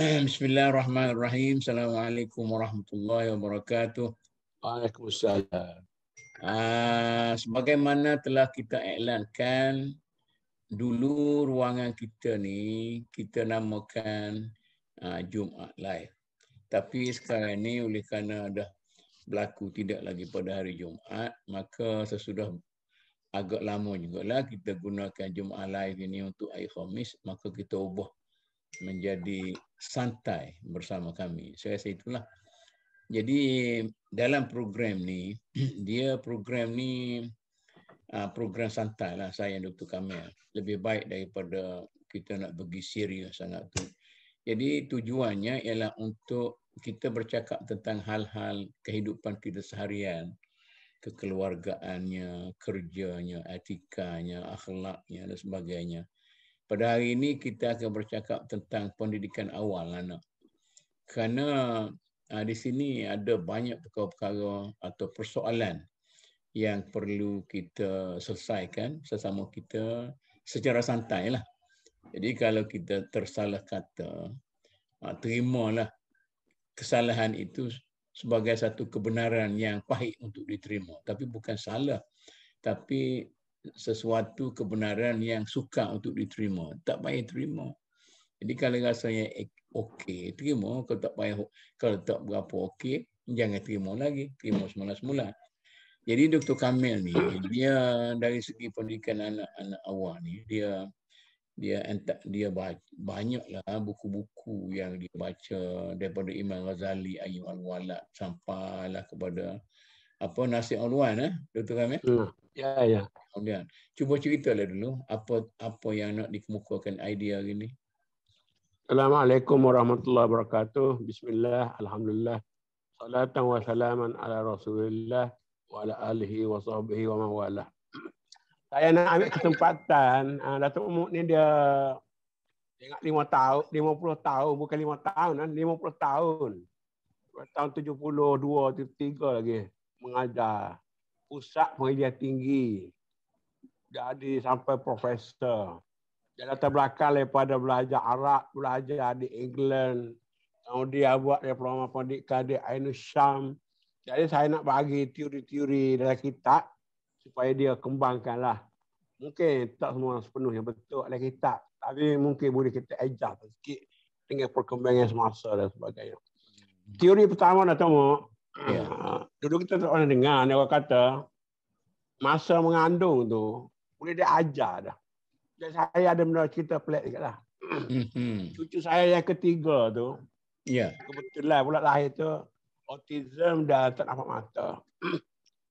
Bismillahirrahmanirrahim. Assalamualaikum warahmatullahi wabarakatuh. Waalaikumsalam. Sebagaimana telah kita iklankan, dulu ruangan kita ni kita namakan Jumaat Live. Tapi sekarang ni oleh kerana dah berlaku tidak lagi pada hari Jumaat, maka sesudah agak lama jugalah kita gunakan Jumaat Live ini untuk hari Khamis, maka kita ubah menjadi santai bersama kami. Saya rasa itulah. Jadi dalam program ni, program santai lah saya Dr. Kamil. Lebih baik daripada kita nak pergi serius sangat tu. Jadi tujuannya ialah untuk kita bercakap tentang hal-hal kehidupan kita seharian, kekeluargaannya, kerjanya, etikanya, akhlaknya dan sebagainya. Pada hari ini kita akan bercakap tentang pendidikan awal anak. Kerana di sini ada banyak perkara-perkara atau persoalan yang perlu kita selesaikan sesama kita secara santai lah. Jadi kalau kita tersalah kata, terimalah kesalahan itu sebagai satu kebenaran yang pahit untuk diterima. Tapi bukan salah, tapi sesuatu kebenaran yang sukar untuk diterima. Tak payah terima. Jadi kalau rasanya okey, terima. Kalau tak berapa okey, jangan terima lagi. Terima semula-semula. Jadi Dr. Kamil ni, dia dari segi pendidikan anak-anak awal ni, dia banyaklah buku-buku yang dia baca daripada Imam Ghazali, Ayyub Al-Walad sampailah kepada Nasir Al-Wan, Dr. Kamil? Ya. Kemudian, cuba ceritalah dulu apa yang nak dikemukakan idea hari ni. Assalamualaikum warahmatullahi wabarakatuh. Bismillah, alhamdulillah. Salatan wa salaman ala Rasulillah wa ala alihi wa sahbihi wa mawalah. Saya nak ambil kesempatan, Datuk Umuk ni dia ingat 50 tahun, bukan 5 tahun, 50 tahun. Tahun 72, 73 lagi mengajar. Pusat pengajian tinggi. Jadi sampai profesor. Dia latar belakang daripada belajar Arab, belajar di England. Kemudian buat diploma pendidikan di Ainul Syam. Jadi saya nak bagi teori-teori dalam kitab supaya dia kembangkanlah. Mungkin tak semua sepenuhnya betul dalam kitab. Tapi mungkin boleh kita adjust sikit dengan perkembangan semasa dan sebagainya. Teori pertama nak tahu. Dulu kita tak pernah dengar dia orang kata masa mengandung tu boleh dia ajar dah. Dan saya ada benda cerita pelik dekat lah. Cucu saya yang ketiga tu, kebetulan pula lahir tu autism dan tak nampak mata.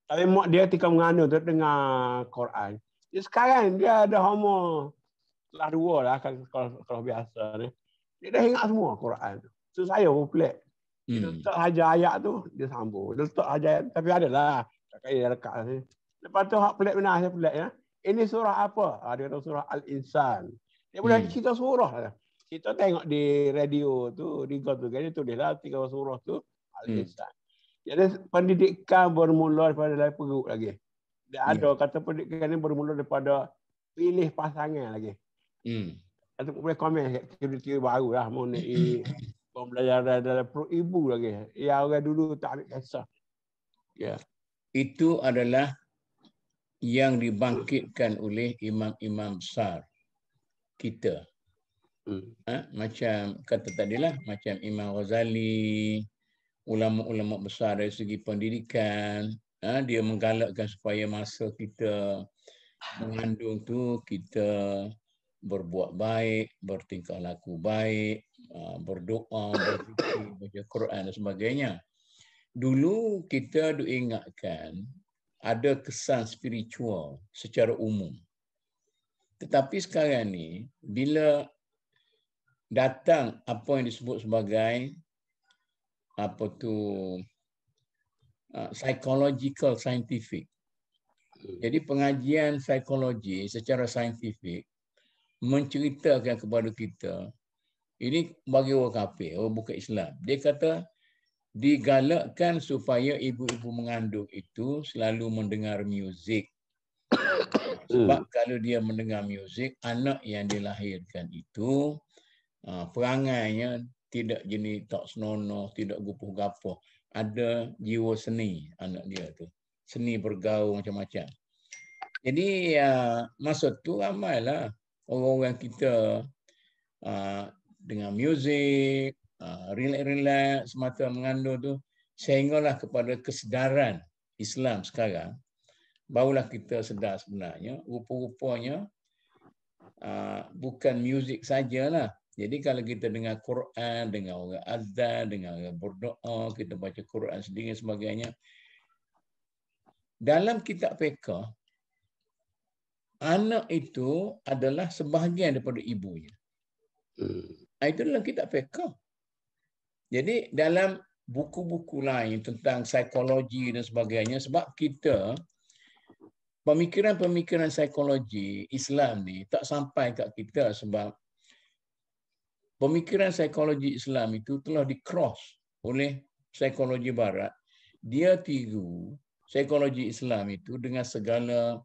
Tapi mak dia ketika mengandung tu dengar Quran. Jadi sekarang dia ada homo kelas 2 lah kalau biasa ni. Dia dah ingat semua Quran tu. So saya pun pelik. Dia letak saja ayat tu, dia sambung. Dia letak saja ayat, tapi adalah. Dia dekat ni. Lepas tu hak pelik benar, saya pelik ya. Ini surah apa? Dia kata surah Al-Insan. Dia boleh cerita surah lah. Kita tengok di radio tu, di Google tu, dia tulislah 3 surah tu Al-Insan. Jadi pendidikan bermula daripada dari perut lagi. Dia ada kata pendidikan ni bermula daripada pilih pasangan lagi. Atau boleh komen teori-teori baru lah mengenai pembelajaran dalam perut ibu lagi. Yang orang dulu tak ambil kisah. Itu adalah yang dibangkitkan oleh imam-imam besar kita. Macam kata tadilah, macam Imam Ghazali, ulama-ulama besar dari segi pendidikan, dia menggalakkan supaya masa kita mengandung tu kita berbuat baik, bertingkah laku baik, berdoa, berzikir, baca Quran dan sebagainya. Dulu kita diingatkan ada kesan spiritual secara umum. Tetapi sekarang ni, bila datang apa yang disebut sebagai psychological scientific. Jadi pengajian psikologi secara saintifik menceritakan kepada kita, ini bagi orang kafir, orang bukan Islam. Dia kata digalakkan supaya ibu-ibu mengandung itu selalu mendengar muzik. Sebab kalau dia mendengar muzik, anak yang dilahirkan itu perangainya tidak jenis tak senonoh, tidak gupuh gapoh. Ada jiwa seni anak dia tu. Seni bergaul macam-macam. Jadi masa tu ramailah orang-orang kita dengan muzik, relax semata mengandung tu, sehinggalah kepada kesedaran Islam sekarang, barulah kita sedar sebenarnya rupa-rupanya bukan muzik sajalah. Jadi kalau kita dengar Quran, dengar orang azan, dengar orang berdoa, kita baca Quran sendiri dan sebagainya, dalam kitab fiqh, anak itu adalah sebahagian daripada ibunya. Itu dalam kitab fiqh. Jadi dalam buku-buku lain tentang psikologi dan sebagainya, sebab kita pemikiran-pemikiran psikologi Islam ni tak sampai kat kita sebab pemikiran psikologi Islam itu telah di-cross oleh psikologi barat. Dia tiru psikologi Islam itu dengan segala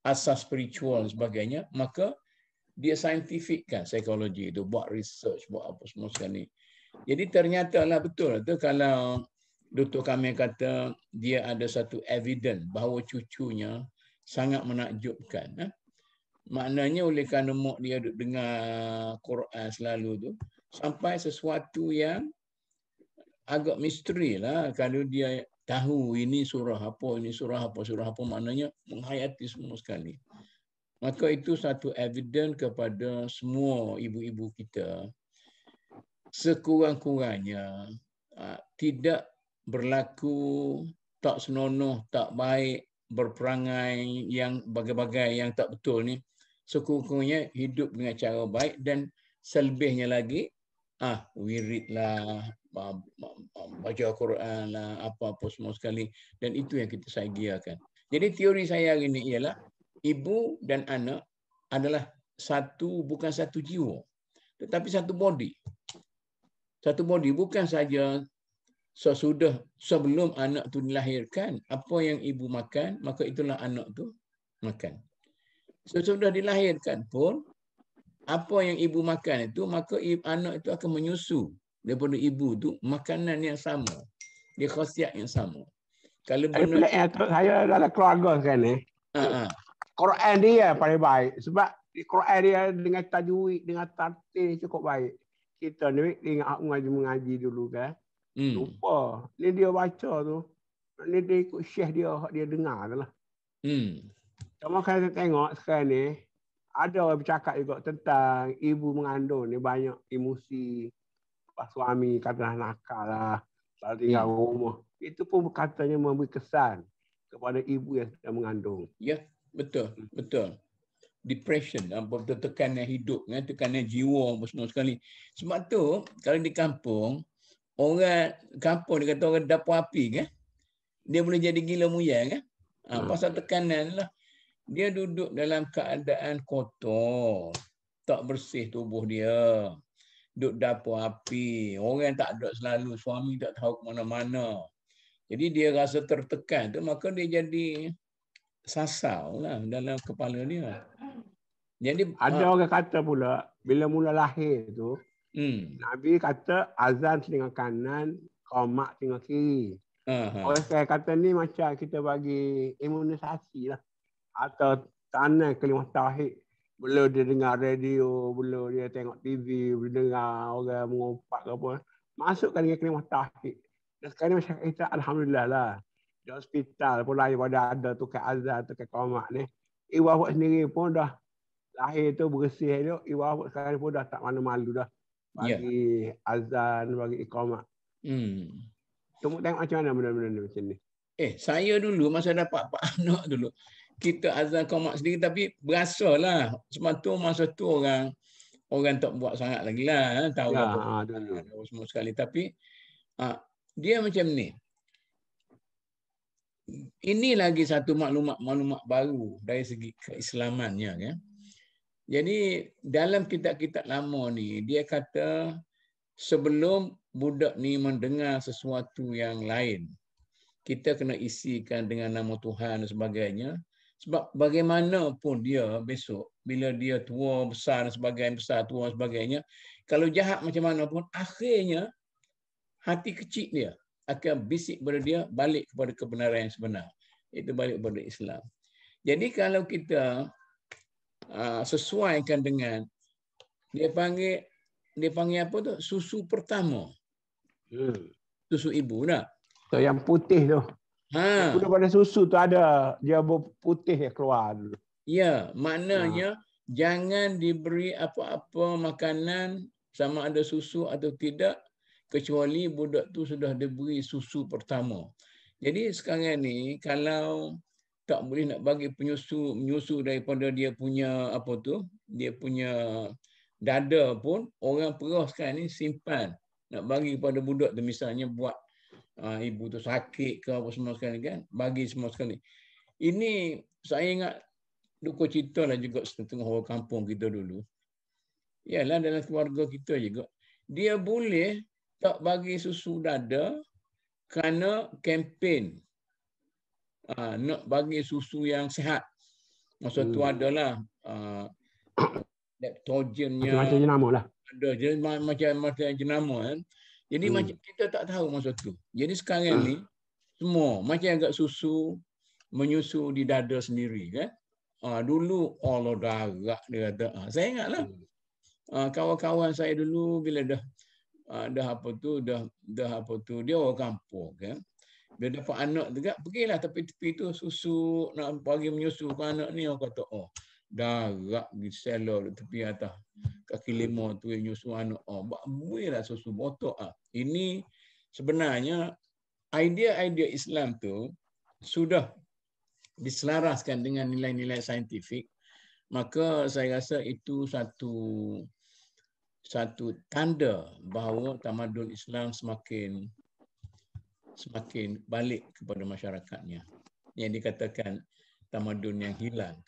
asas spiritual dan sebagainya, maka dia saintifikkan psikologi itu, buat research, buat apa semua sekali. Jadi ternyata lah betul tu kalau Dr. Kamil kata dia ada satu evidence bahawa cucunya sangat menakjubkan. Maknanya oleh kerana mak dia duduk dengar Quran selalu tu, sampai sesuatu yang agak misteri lah kalau dia tahu ini surah apa, maknanya menghayati semua sekali. Maka itu satu evidence kepada semua ibu-ibu kita, sekurang-kurangnya tidak berlaku tak senonoh, tak baik, berperangai yang bagai-bagai yang tak betul ni, sekurang-kurangnya hidup dengan cara baik, dan selebihnya lagi wirid lah, baca Quran lah, apa-apa semua sekali, dan itu yang kita sagiakan. Jadi teori saya hari ini ialah ibu dan anak adalah satu, bukan satu jiwa, tetapi satu body. Satu body, bukan saja sesudah, sebelum anak tu dilahirkan, apa yang ibu makan, maka itulah anak tu makan. Sesudah dilahirkan pun, apa yang ibu makan itu, maka anak itu akan menyusu daripada ibu tu makanan yang sama. Dia khasiat yang sama. Kalau benda saya dalam keluarga sekarang ni, Quran dia paling baik. Sebab Quran dia dengan tajwid, dengan tartil cukup baik. Kita ni ingat mengaji dulu kan. Lupa. Ni dia baca tu. Ni dia ikut syekh dia dengar tu lah. Cuma kalau kita tengok sekarang ni, ada orang bercakap juga tentang ibu mengandung ni banyak emosi. Suami katalah nakal lah, selalu tinggal rumah. Itu pun katanya memberi kesan kepada ibu yang sedang mengandung. Ya, betul. Depression, tekanan hidup, tekanan jiwa semua sekali. Sebab tu, kalau di kampung, orang kampung dia kata orang dapur api kan, dia boleh jadi gila muyang kan. Pasal tekanan lah. Dia duduk dalam keadaan kotor, tak bersih tubuh dia, duduk dapur api, orang tak ada selalu, suami tak tahu ke mana-mana. Jadi dia rasa tertekan tu, maka dia jadi sasau lah dalam kepala dia. Jadi ada orang kata pula bila mula lahir tu, Nabi kata azan telinga kanan, qomat telinga kiri. Orang saya kata ni macam kita bagi imunisasi lah, atau tanah kalimah tauhid. Bila dia dengar radio, bila dia tengok TV, bila dengar orang mengumpat ke apa, masukkan dia kalimah tauhid. Dan sekarang masyarakat kita alhamdulillah lah, di hospital pun lain pada ada tukar azan, tukar qomat ni. Ibu awak sendiri pun dah lahir tu bersih tu, ibu awak sekarang pun dah tak malu-malu dah bagi azan, bagi iqamat. Tunggu tengok macam mana benda-benda macam ni. Saya dulu masa dapat anak dulu, kita azan qomat sendiri, tapi berasalah sebab tu masa tu orang tak buat sangat lagi lah, tahu apa semua sekali. Tapi dia macam ni. Ini lagi satu maklumat baru dari segi keislamannya kan. Jadi dalam kitab-kitab lama ni dia kata sebelum budak ni mendengar sesuatu yang lain, kita kena isikan dengan nama Tuhan dan sebagainya. Sebab bagaimanapun dia besok, bila dia tua, besar dan sebagainya, besar, tua dan sebagainya, kalau jahat macam mana pun, akhirnya hati kecil dia akan bisik kepada dia balik kepada kebenaran yang sebenar. Itu balik kepada Islam. Jadi kalau kita sesuaikan dengan dia panggil apa tu? Susu pertama. Susu ibu tak? So, yang putih tu. Ha. Guna pada susu tu ada dia putih yang keluar dulu. Ya, maknanya jangan diberi apa-apa makanan sama ada susu atau tidak kecuali budak tu sudah diberi susu pertama. Jadi sekarang ni kalau tak boleh nak bagi menyusu daripada dia punya apa tu, dia punya dada pun, orang perah sekarang ni simpan nak bagi kepada budak tu, misalnya buat ibu tu sakit ke apa semua sekali kan, bagi semua sekali. Ini saya ingat duka cerita lah juga setengah orang kampung kita dulu. Yalah dalam keluarga kita juga. Dia boleh tak bagi susu dada kerana kempen nak bagi susu yang sihat. Masa tu adalah leptogennya. Macam jenama lah. Ada macam jenama kan. Jadi macam kita tak tahu masa tu. Jadi sekarang ni semua macam agak susu menyusu di dada sendiri kan. Dulu Allah darah dia kata. Saya ingatlah kawan-kawan saya dulu bila dah apa tu dia orang kampung kan. Bila dapat anak juga pergilah tepi-tepi tu susu nak bagi menyusu ke anak ni, orang kata darah di selor tepi atas kaki lima tu yang nyusu anak. Builah susu botok Ini sebenarnya idea-idea Islam tu sudah diselaraskan dengan nilai-nilai saintifik, maka saya rasa itu satu tanda bahawa tamadun Islam semakin balik kepada masyarakatnya. Yang dikatakan tamadun yang hilang.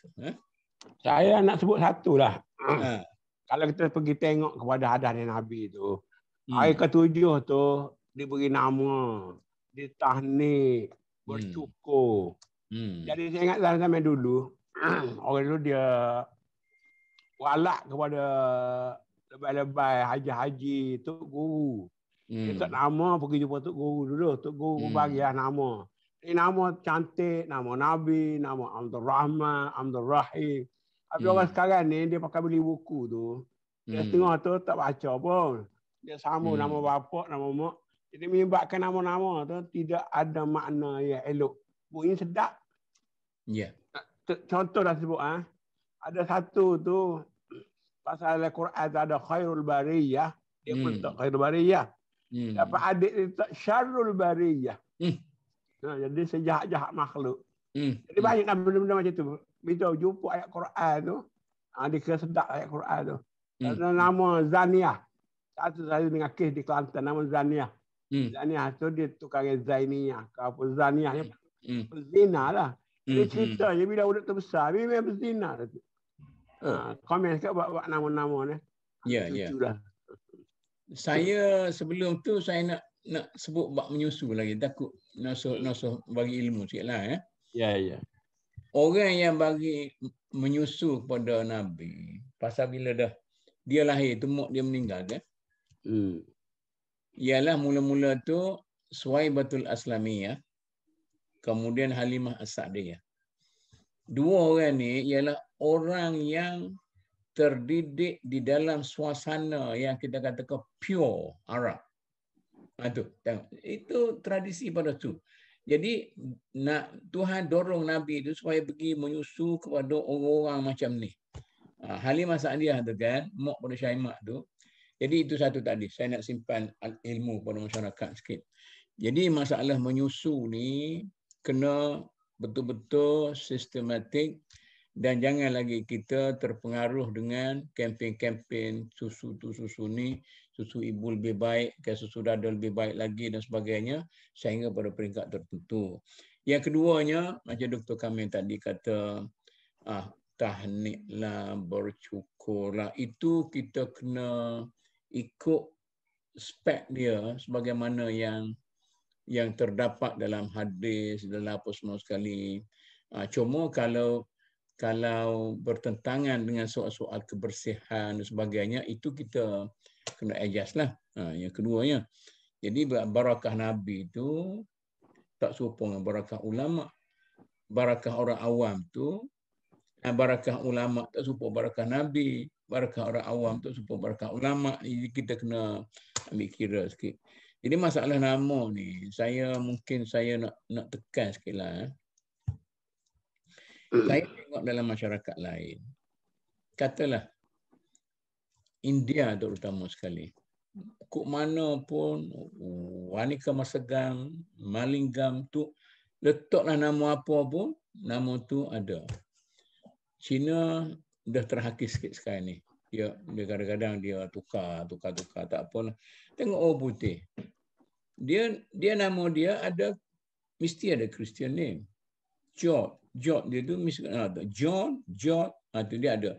Saya nak sebut satu lah. Kalau kita pergi tengok kepada hadis Nabi tu, hari ke-7 tu diberi nama, ditahnik, bersyukur. Jadi saya ingat zaman dulu, orang dulu dia walak kepada lebay-lebay haji-haji Tok Guru. Dia tak nama pergi jumpa Tok Guru dulu. Tok Guru bagi nama. Ini nama cantik, nama Nabi, nama Abdul Rahman, Abdul Rahim. Tapi orang sekarang ni dia pakai beli buku tu. Dia setengah tu tak baca pun. Dia sambung nama bapak, nama mak. Jadi menyebabkan nama-nama tu tidak ada makna yang elok. Bunyi sedap. Ya. Contoh dah sebut ada satu tu pasal Al-Quran ada khairul bariyah, dia pun tak khairul bariyah. Dapat adik dia tak syarrul bariyah. Jadi sejahat-jahat makhluk. Jadi banyak benda-benda macam tu. Bila jumpa ayat Quran tu, dia kira sedap ayat Quran tu. Ada nama Zaniah. Satu saya dengan kes di Kelantan nama Zaniah. Zaniah tu dia tukang Zainiyah. Apa Zaniah ni berzina lah. Dia cerita je bila budak tu besar, dia memang berzina. Komen kat buat nama-nama ni. Ya, ya. Saya sebelum tu saya nak sebut bab menyusu lagi, takut nasuh bagi ilmu sikitlah Ya, ya. Orang yang bagi menyusu kepada Nabi, pasal bila dah dia lahir tu mak dia meninggal kan? Ialah mula-mula tu Suwaibatul Aslamiyah, kemudian Halimah As-Sa'diyah. Dua orang ni ialah orang yang terdidik di dalam suasana yang kita katakan pure Arab. Itu tradisi pada tu. Jadi Tuhan dorong Nabi itu supaya pergi menyusu kepada orang-orang macam ni. Halimah Sa'diyah tu kan, mak pada Syaimak tu. Jadi itu satu tadi. Saya nak simpan ilmu pada masyarakat sikit. Jadi masalah menyusu ni kena betul-betul sistematik dan jangan lagi kita terpengaruh dengan kempen-kempen susu ni, susu ibu lebih baik, susu dada lebih baik lagi dan sebagainya sehingga pada peringkat tertentu. Yang keduanya macam Dr. Kamil tadi kata tahniklah, bersyukurlah, itu kita kena ikut spek dia sebagaimana yang terdapat dalam hadis, dalam apa semua sekali. Cuma kalau bertentangan dengan soal-soal kebersihan dan sebagainya, itu kita kena adjust lah. Yang keduanya, jadi barakah Nabi itu tak serupa dengan barakah ulama. Barakah orang awam tu, barakah ulama tak serupa barakah Nabi. Barakah orang awam tak serupa barakah ulama. Jadi kita kena ambil kira sikit. Jadi masalah nama ni, mungkin saya nak tekan sikit lah. Saya tengok dalam masyarakat lain. Katalah India terutama sekali. Kok mana pun Wanika Masagam, Malinggam tu letaklah nama apa pun, nama tu ada. Cina dah terhakis sikit sekarang ni. Dia kadang-kadang dia tukar tak apa lah. Tengok orang putih. Dia nama dia mesti ada Christian name. George dia tu mesti John, George, tu dia ada.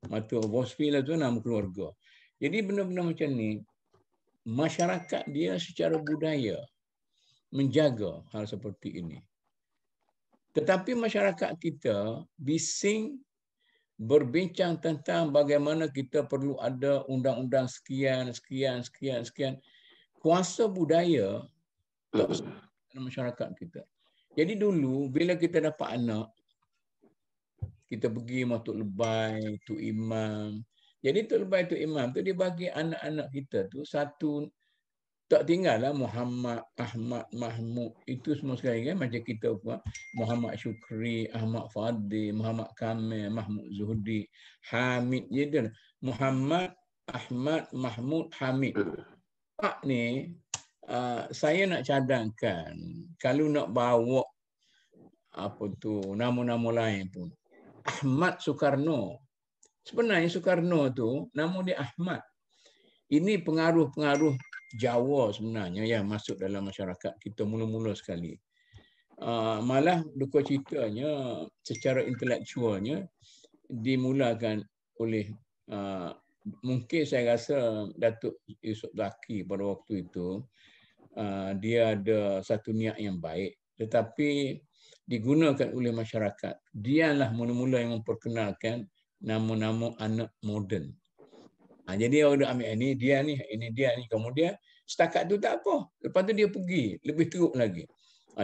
Matu Bosfield tu nama keluarga. Jadi benda-benda macam ni, masyarakat dia secara budaya menjaga hal seperti ini. Tetapi masyarakat kita bising berbincang tentang bagaimana kita perlu ada undang-undang sekian. Kuasa budaya tak dalam masyarakat kita. Jadi dulu bila kita dapat anak, kita pergi Tok Lebay, Tok Imam. Jadi Tok Lebay, Tok Imam tu dia bagi anak-anak kita tu satu, tak tinggallah Muhammad, Ahmad, Mahmud. Itu semua sekali kan macam kita buat. Muhammad Syukri, Ahmad Fadil, Muhammad Kamil, Mahmud Zuhdi, Hamid. Jadi Muhammad, Ahmad, Mahmud, Hamid. Pak ni saya nak cadangkan kalau nak bawa nama-nama lain pun. Ahmad Soekarno. Sebenarnya Soekarno tu nama dia Ahmad. Ini pengaruh-pengaruh Jawa sebenarnya yang masuk dalam masyarakat kita mula-mula sekali. Malah duka ceritanya secara intelektualnya dimulakan oleh mungkin saya rasa Datuk Yusof Zaki pada waktu itu dia ada satu niat yang baik, tetapi digunakan oleh masyarakat. Dialah mula-mula yang memperkenalkan nama-nama anak moden. Jadi orang dah ambil ini dia ni. Kemudian setakat tu tak apa. Lepas tu dia pergi lebih teruk lagi.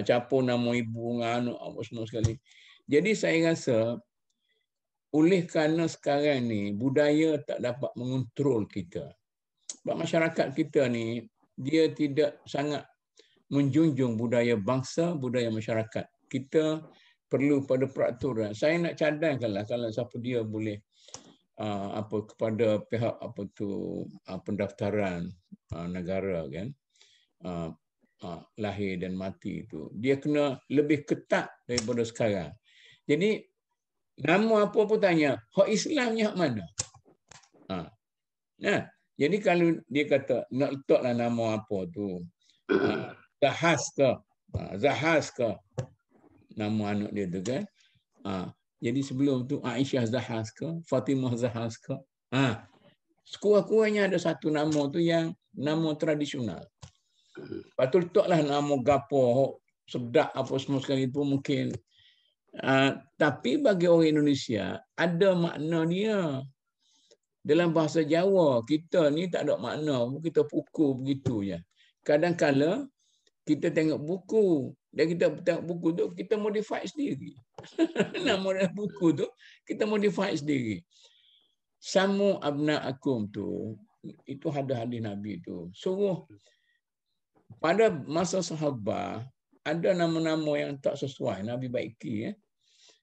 Capur nama ibu dengan anak apa semua sekali. Jadi saya rasa oleh kerana sekarang ni budaya tak dapat mengontrol kita. Sebab masyarakat kita ni dia tidak sangat menjunjung budaya bangsa, budaya masyarakat. Kita perlu pada peraturan. Saya nak cadangkanlah kalau siapa dia boleh kepada pihak pendaftaran negara kan, lahir dan mati itu, dia kena lebih ketat daripada sekarang. Jadi nama apa pun tanya, hak Islamnya hak mana? Jadi kalau dia kata nak letaklah nama apa tu, Zahas ke nama anak dia tu kan. Jadi sebelum tu Aisyah Zahas ke, Fatimah Zahas ke. Sekurang-kurangnya ada satu nama tu yang nama tradisional. Lepas tu letaklah nama gapo, sedap apa semua sekali pun mungkin. Tapi bagi orang Indonesia ada makna dia. Dalam bahasa Jawa kita ni tak ada makna, kita pukul begitu je. Kadang-kala kita tengok buku dan kita tengok buku tu kita modify sendiri. Nama buku tu kita modify sendiri. Samu abna'akum tu itu hadis Nabi tu. Suruh pada masa sahabat ada nama-nama yang tak sesuai Nabi baiki.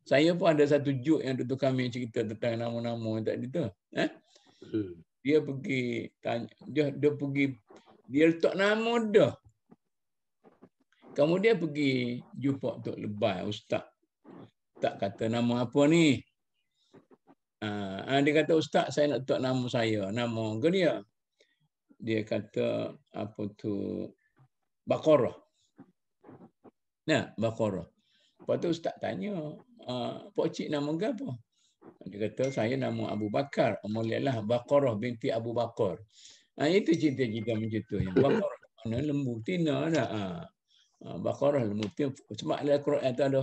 Saya pun ada satu joke yang Dr. kami cerita tentang nama-nama yang tak ada tu. Dia pergi tanya, dia letak nama dah. Kemudian pergi jumpa Tok Lebay, Ustaz. Tak kata nama apa ni. Dia kata, Ustaz, saya nak letak nama saya. Nama ke dia? Dia kata, Baqarah. Baqarah. Lepas tu Ustaz tanya, Pak Cik nama ke apa? Dia kata, saya nama Abu Bakar. Mulialah Baqarah binti Abu Bakar. Itu cerita-cerita macam tu. Baqarah mana lembu tina dah. Baqarah lembu tina. Sebab dalam Quran itu ada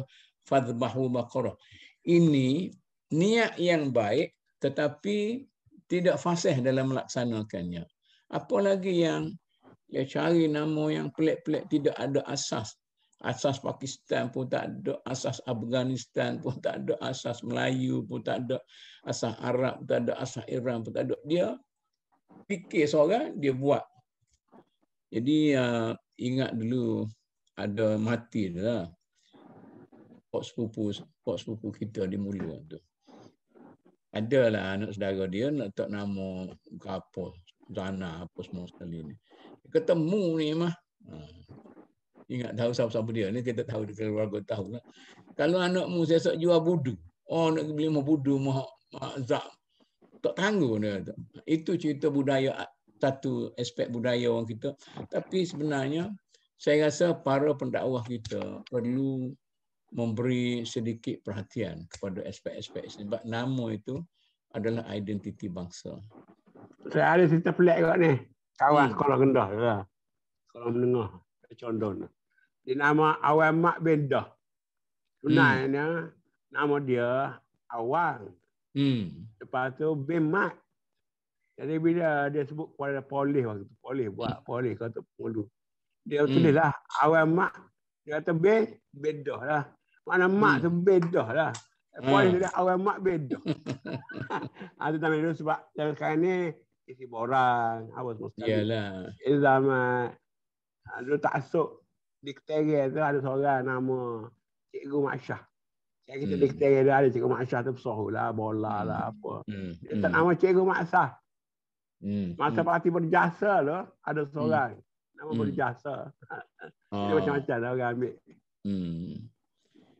fadhbahu baqarah. Ini niat yang baik tetapi tidak fasih dalam melaksanakannya. Apalagi yang dia cari nama yang pelik-pelik, tidak ada asas. Asas Pakistan pun tak ada, asas Afghanistan pun tak ada, asas Melayu pun tak ada, asas Arab pun tak ada, asas Iran pun tak ada. Dia fikir seorang, dia buat. Jadi ingat dulu ada mati lah pok sepupu kita di Mulu tu. Adalah anak saudara dia nak tak nama ke apa, Zana apa semua sekali ni. Ketemu ni mah. Ingat tahu siapa-siapa dia ni, kita tahu di keluarga tahu lah. Kalau anakmu saya jual budu, nak beli mah budu mah zak tak tangguh dia tu. Itu cerita budaya, satu aspek budaya orang kita. Tapi sebenarnya saya rasa para pendakwah kita perlu memberi sedikit perhatian kepada aspek-aspek sebab nama itu adalah identiti bangsa. Saya ada cerita pelik juga ni. Kawan sekolah rendah lah. Sekolah menengah. Condon. Dia nama Awang Mak Bedah. Sebenarnya nama dia Awang. Lepas tu bin Mat. Jadi bila dia sebut kepada polis waktu tu, polis kata pengulu. Dia tulislah Awang Mak. Dia kata Bedah lah. Mana mak tu Bedah lah. Polis dia Awang Mak Bedah. Itu nama dia sebab sekarang ni isi borang apa semua sekali. Iyalah. Zaman dia tak asuk di Keteria tu ada seorang nama Cikgu Mak Syah. Kita di Keteria dia ada Cikgu Mak Syah tu besar lah, bola lah apa. Dia tak nama Cikgu Mak Syah. Masa parti berjasa tu ada seorang nama berjasa. Dia macam-macam lah orang ambil.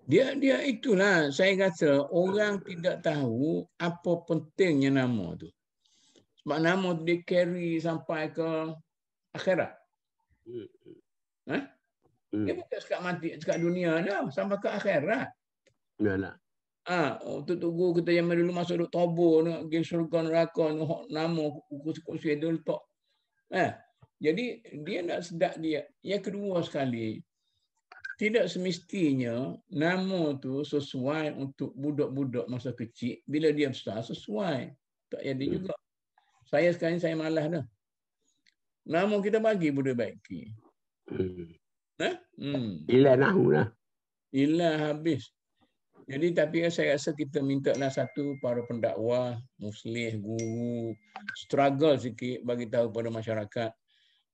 Dia itulah saya kata orang tidak tahu apa pentingnya nama tu. Sebab nama tu dia carry sampai ke akhirat. Dia bukan sekat mati, sekat dunia dah, sampai ke akhirat. Yalah. Untuk tunggu kita yang dulu masuk duk tobo nak pergi syurga neraka nama kursi dia letak. Jadi dia nak sedap dia. Yang kedua sekali, tidak semestinya nama tu sesuai untuk budak-budak masa kecil. Bila dia besar sesuai. Tak jadi juga. Saya sekarang saya malas dah. Nama kita bagi boleh baiki. Ilah nahu lah. Ilah habis. Jadi tapi saya rasa kita mintalah satu para pendakwah, muslih, guru, struggle sikit bagi tahu pada masyarakat.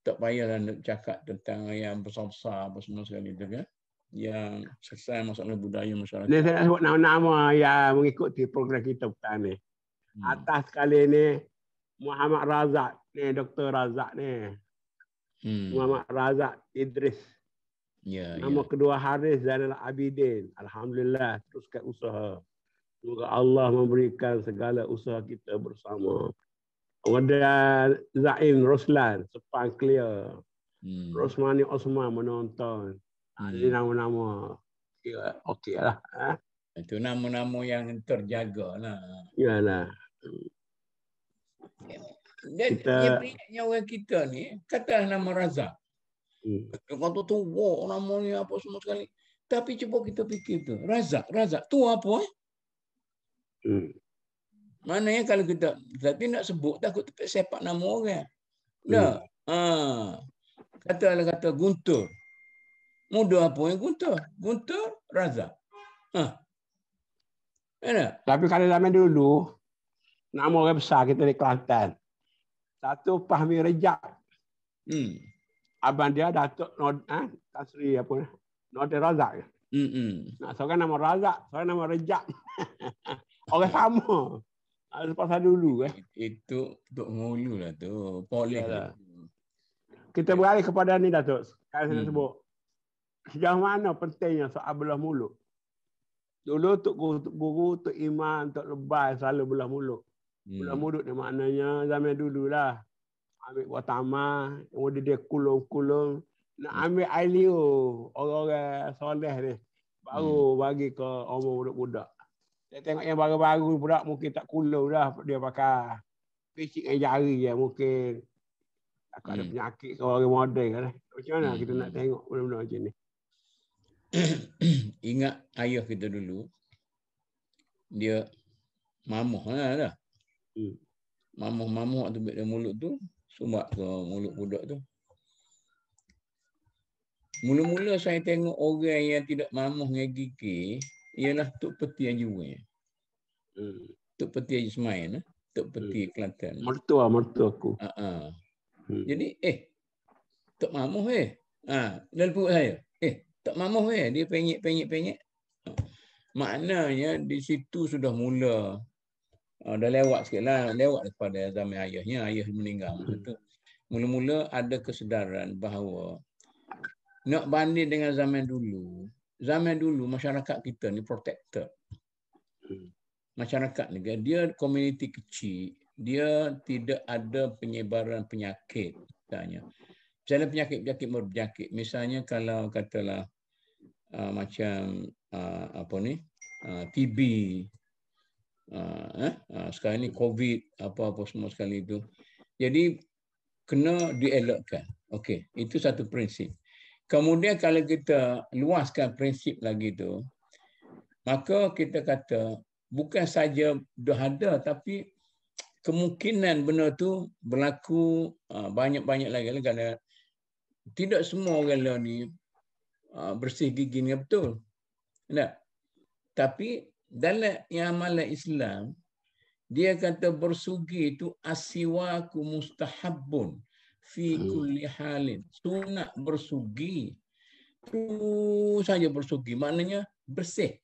Tak payahlah nak cakap tentang yang besar-besar apa semua sekali tu kan. Yang selesai masalah budaya masyarakat. Ni saya nak sebut nama-nama yang mengikuti program kita petang ni. Atas kali ni Muhammad Razak ni, Dr. Razak ni. Muhammad Razak Idris. Nama kedua Haris Zainal Abidin. Alhamdulillah, teruskan usaha. Semoga Allah memberikan segala usaha kita bersama. Kemudian Zain Roslan, Sepang Clear. Rosmani Osman menonton. Jadi nama-nama okey lah. Itu nama-nama yang terjaga lah. Yalah. Dan yang peringatnya orang kita ni, katalah nama Razak. Kata tu, wow, namanya apa semua sekali. Tapi cuba kita fikir tu. Razak tu apa? Mana kalau kita tapi nak sebut takut sepak nama orang. Dah. Kata Guntur. Muda apa yang Guntur? Guntur Razak. Tapi kalau zaman dulu nama orang besar kita di Kelantan. Satu Fahmi Rejab. Abang dia Datuk Tan Sri apa? Nordin Razak. Nah, seorang nama Razak, seorang nama Rejab. Orang sama. Ada pasal dulu Itu Tok Ngulu lah tu. Polis lah. Kita beralih kepada ni Datuk. Sekarang saya nak sebut. Sejauh mana pentingnya soal belah mulut. Dulu Tok Guru, Tok Imam, Tok Lebay selalu belah mulut. Belah mulut ni maknanya zaman dulu lah. Ambil buat tamah, kemudian dia kulung-kulung. Nak ambil ailio orang-orang soleh ni. Baru bagi ke orang budak-budak. Saya tengok yang baru-baru budak mungkin tak kulung dah. Dia pakai picik dengan jari je mungkin. Takut ada penyakit ke orang modern kan. Macam mana kita nak tengok benda-benda macam ni? ingat ayah kita dulu, dia mamuh lah. Mamuh waktu dia mulut tu, sumbak ke mulut budak tu. Mula-mula saya tengok orang yang tidak mamuh dengan gigi, ialah Tok Peti Haji Wei. Tok Peti Haji Semain, Tok Peti Kelantan. Mertua aku. Jadi, tak mamuh dalam perut saya. Tak mamuh dia penyek. Maknanya di situ sudah mula. Dah lewat sikit lah. Lewat daripada zaman ayahnya. Ayah meninggal masa tu. Mula-mula ada kesedaran bahawa nak banding dengan zaman dulu. Zaman dulu masyarakat kita ni protected. Masyarakat ni dia komuniti kecil. Dia tidak ada penyebaran penyakit. Misalnya penyakit. Misalnya kalau katalah macam TB, sekarang ni COVID, apa-apa semua sekali itu. Jadi kena dielakkan. Okey, itu satu prinsip. Kemudian kalau kita luaskan prinsip lagi tu, maka kita kata bukan saja dah ada, tapi kemungkinan benda tu berlaku banyak-banyak lagi. Kerana tidak semua orang ni bersih gigi ni betul. Tak? Tapi dalam yang amalan Islam, dia kata bersugi itu asiwaku mustahabun fi kulli halin. Sunat bersugi. Terus saja bersugi. Maknanya bersih.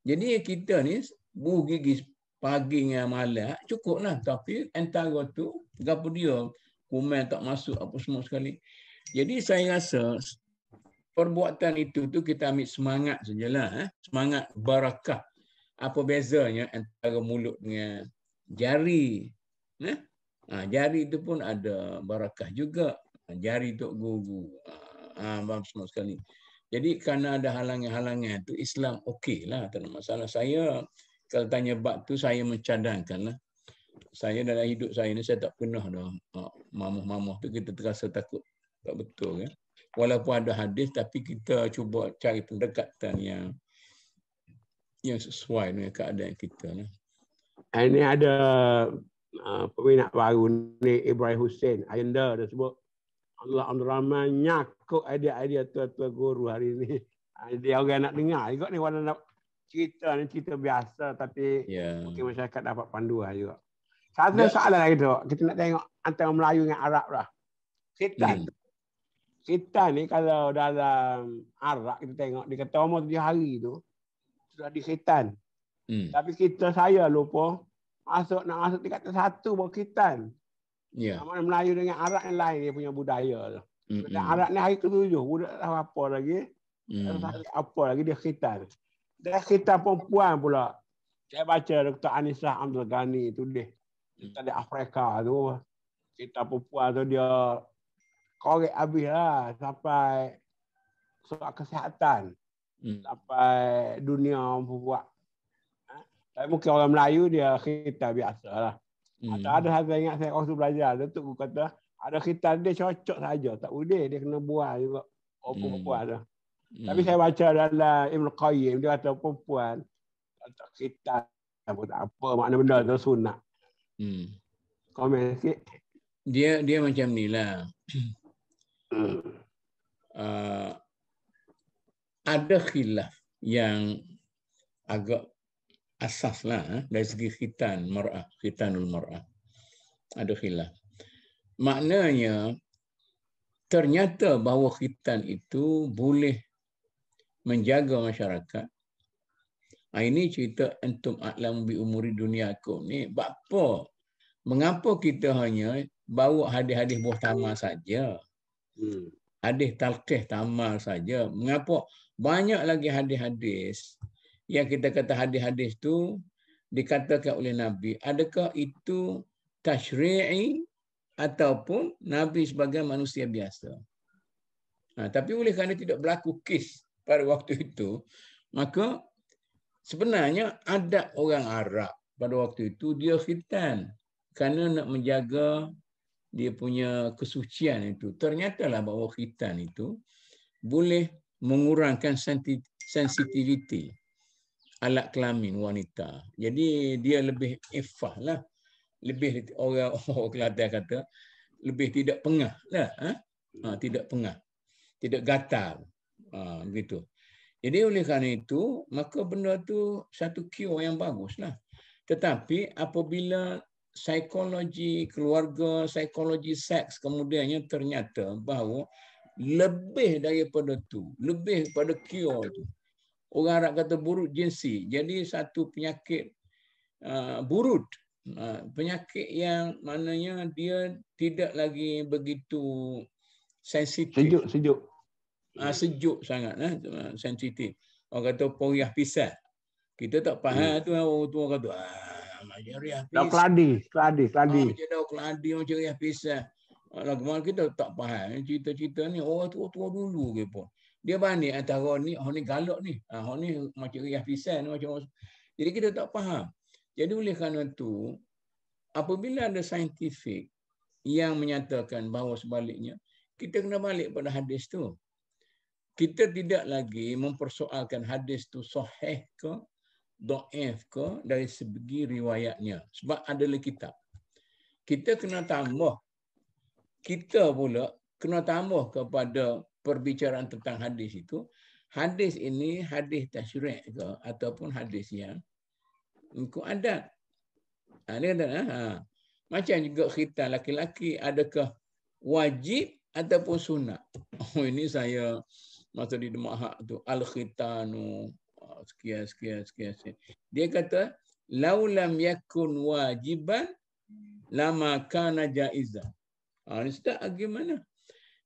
Jadi kita ni buh gigi pagi dengan malam cukuplah. Tapi antara tu gapo dia kuman tak masuk apa semua sekali. Jadi saya rasa perbuatan itu tu kita ambil semangat sajalah. Semangat barakah. Apa bezanya antara mulut dengan jari? Jari itu pun ada barakah juga. Jari tok guru. Semua sekali. Jadi kerana ada halangan-halangan tu Islam okeylah, tak ada masalah. Saya kalau tanya bab tu saya mencadangkanlah. Saya dalam hidup saya ni saya tak pernah dah mamuh-mamuh tu kita terasa takut. Tak betul kan? Walaupun ada hadis tapi kita cuba cari pendekatan yang sesuai dengan keadaan kita lah. Ini ada peminat baru ni Ibrahim Hussein. Ayanda dah sebut Allah Abdul Rahman nyakuk idea tua-tua guru hari ni. Dia orang nak dengar juga ni warna nak cerita biasa tapi mungkin masyarakat dapat panduan juga. Satu soalan lagi tu, kita nak tengok antara Melayu dengan Arab lah. Khitan. Khitan ni kalau dalam Arab kita tengok dia kata umur 7 hari tu sudah dikhitan. Tapi saya lupa nak masuk tingkat 1 baru khitan. Mana Melayu dengan Arab yang lain dia punya budaya tu. Dan Arab ni hari ke-7, budak tahu apa lagi. Apa lagi dia khitan. Dia khitan perempuan pula. Saya baca Dr. Anisah Abdul Ghani tulis. Di Afrika tu. Khitan perempuan tu dia korek habis lah sampai soal kesihatan. Sampai dunia buat. Tapi mungkin orang Melayu dia khitan biasa lah. Ada saya ingat saya waktu belajar tu kata ada khitan dia cocok saja tak boleh dia kena buat juga perempuan tu. Tapi saya baca dalam Ibn Qayyim dia kata perempuan tak khitan apa makna benda tu sunat. Komen sikit. Dia macam ni lah. Ada khilaf yang agak asas lah dari segi khitanul mar'ah. Ada khilaf. Maknanya ternyata bahawa khitan itu boleh menjaga masyarakat. Ini cerita antum a'lam bi umuri dunyakum ni. Bapa? Mengapa kita hanya bawa hadis-hadis buah tamar saja? Hadis talqih tamar saja. Mengapa banyak lagi hadis-hadis yang kita kata hadis-hadis tu dikatakan oleh Nabi, adakah itu tasyri'i ataupun Nabi sebagai manusia biasa? Tapi oleh kerana tidak berlaku kes pada waktu itu, maka sebenarnya adat orang Arab pada waktu itu dia khitan kerana nak menjaga dia punya kesucian itu. Ternyatalah bahawa khitan itu boleh mengurangkan sensitiviti alat kelamin wanita. Jadi dia lebih ifah lah. Lebih orang Kelantan kata lebih tidak pengah lah. Tidak pengah. Tidak gatal. Begitu. Jadi oleh kerana itu, maka benda tu satu cure yang bagus lah. Tetapi apabila psikologi keluarga, psikologi seks kemudiannya ternyata bahawa lebih daripada tu, lebih pada cure tu. Orang Arab kata burut jinsi. Jadi satu penyakit burut. Penyakit yang maknanya dia tidak lagi begitu sensitif. Sejuk. Sejuk sangat, sensitif. Orang kata poriah pisat. Kita tak faham tu, orang kata, macam riah Dah pisat. keladi. Macam dah keladi, macam riah pisat. Lagu kita tak faham. Cerita-cerita ni, orang tua-tua dulu ke pun. Dia banding antara ni, ni galak ni. Ni macam riah pisat. Macam. Jadi kita tak faham. Jadi oleh kerana itu, apabila ada saintifik yang menyatakan bahawa sebaliknya, kita kena balik pada hadis tu. Kita tidak lagi mempersoalkan hadis tu sahih ke, dhaif ke dari segi riwayatnya. Sebab adalah kitab. Kita kena tambah. Kita pula kena tambah kepada perbicaraan tentang hadis itu. Hadis ini hadis tasyri' ke ataupun hadis yang ikut adat. Dia kata, macam juga khitan laki-laki, adakah wajib ataupun sunat? Ini saya masa di Demak Hak tu, al-khitanu sekian. Dia kata laulam yakun wajiban lama kana jaizan. Ini sudah bagaimana?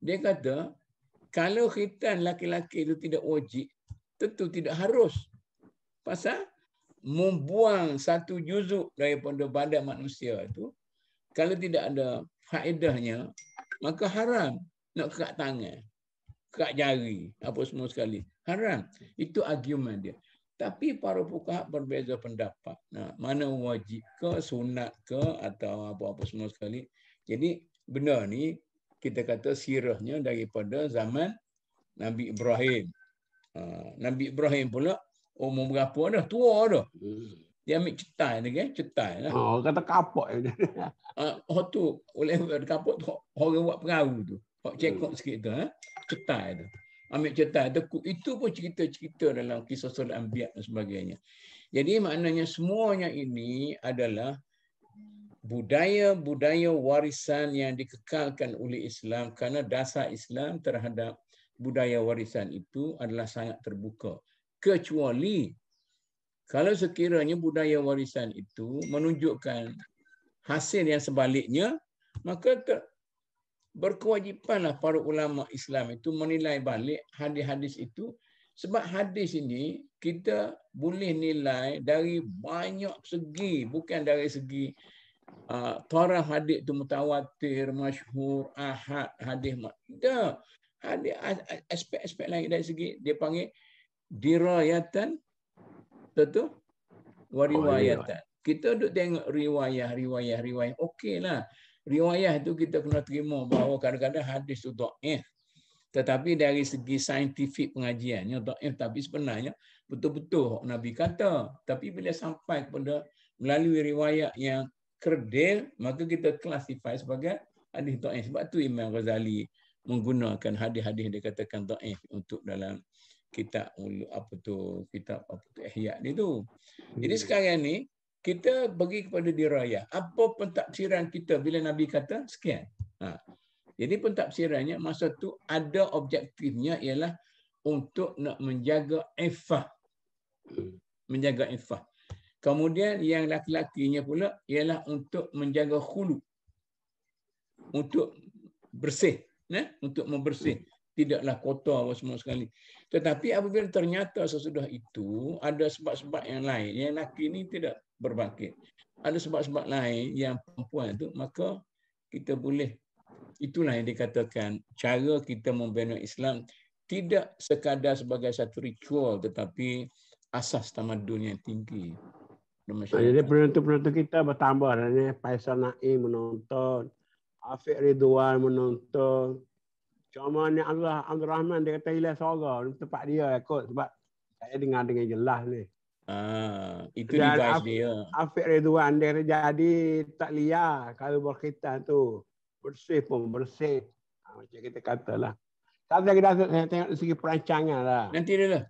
Dia kata kalau khitan laki-laki itu tidak wajib, tentu tidak harus. Pasal membuang satu juzuk daripada badan manusia itu, kalau tidak ada faedahnya, maka haram nak kerat tangan, kerat jari, apa semua sekali. Haram. Itu argumen dia. Tapi para fuqaha berbeza pendapat. Mana wajib ke, sunat ke, atau apa-apa semua sekali. Jadi benda ni kita kata sirahnya daripada zaman Nabi Ibrahim. Nabi Ibrahim pula umur berapa dah? Tua dah. Dia ambil cetai ni kan? Cetai lah. Kata kapok. Tu oleh kapok tu orang buat perahu tu. Cekok sikit tu. Cetai tu. Ambil cetai tu. Itu pun cerita-cerita dalam kisah Sul Anbiya dan sebagainya. Jadi maknanya semuanya ini adalah budaya-budaya warisan yang dikekalkan oleh Islam kerana dasar Islam terhadap budaya warisan itu adalah sangat terbuka. Kecuali kalau sekiranya budaya warisan itu menunjukkan hasil yang sebaliknya, maka berkewajipanlah para ulama Islam itu menilai balik hadis-hadis itu. Sebab hadis ini kita boleh nilai dari banyak segi, bukan dari segi taraf hadis itu mutawatir, masyhur, ahad, hadis. Tidak. Ada aspek-aspek lain dari segi dia panggil dirayatan, betul? Wariwayatan. Kita duk tengok riwayah. Okeylah. Riwayah itu kita kena terima bahawa kadang-kadang hadis itu dhaif. Tetapi dari segi saintifik pengajiannya dhaif, tapi sebenarnya betul-betul Nabi kata. Tapi bila sampai kepada melalui riwayat yang kredil, maka kita klasifai sebagai hadis dhaif. Sebab tu Imam Ghazali menggunakan hadis-hadis dia katakan dhaif untuk dalam kitab Ihya ni tu. Jadi sekarang ni kita bagi kepada dirayah. Apa pentafsiran kita bila Nabi kata sekian? Jadi pentafsirannya masa tu ada objektifnya ialah untuk nak menjaga iffah. Menjaga iffah. Kemudian yang laki-lakinya pula ialah untuk menjaga khulu. Untuk bersih. Untuk membersih. Tidaklah kotor semua sekali. Tetapi apabila ternyata sesudah itu ada sebab-sebab yang lain. Yang laki ini tidak berbangkit. Ada sebab-sebab lain yang perempuan itu, maka kita boleh. Itulah yang dikatakan cara kita membina Islam tidak sekadar sebagai satu ritual tetapi asas tamadun yang tinggi. Jadi penonton-penonton kita bertambah. Faisal Naim menonton. Afiq Ridwan menonton. Cuma ni Abdul Rahman dia kata hilang suara tempat dia kot sebab saya dengar dengan jelas ni. Itu Dan device dia. Afiq Ridwan dia jadi tak liar kalau berkaitan tu. Bersih pun bersih. Macam kita katalah. Tapi kita tengok dari segi perancangan lah. Nanti dia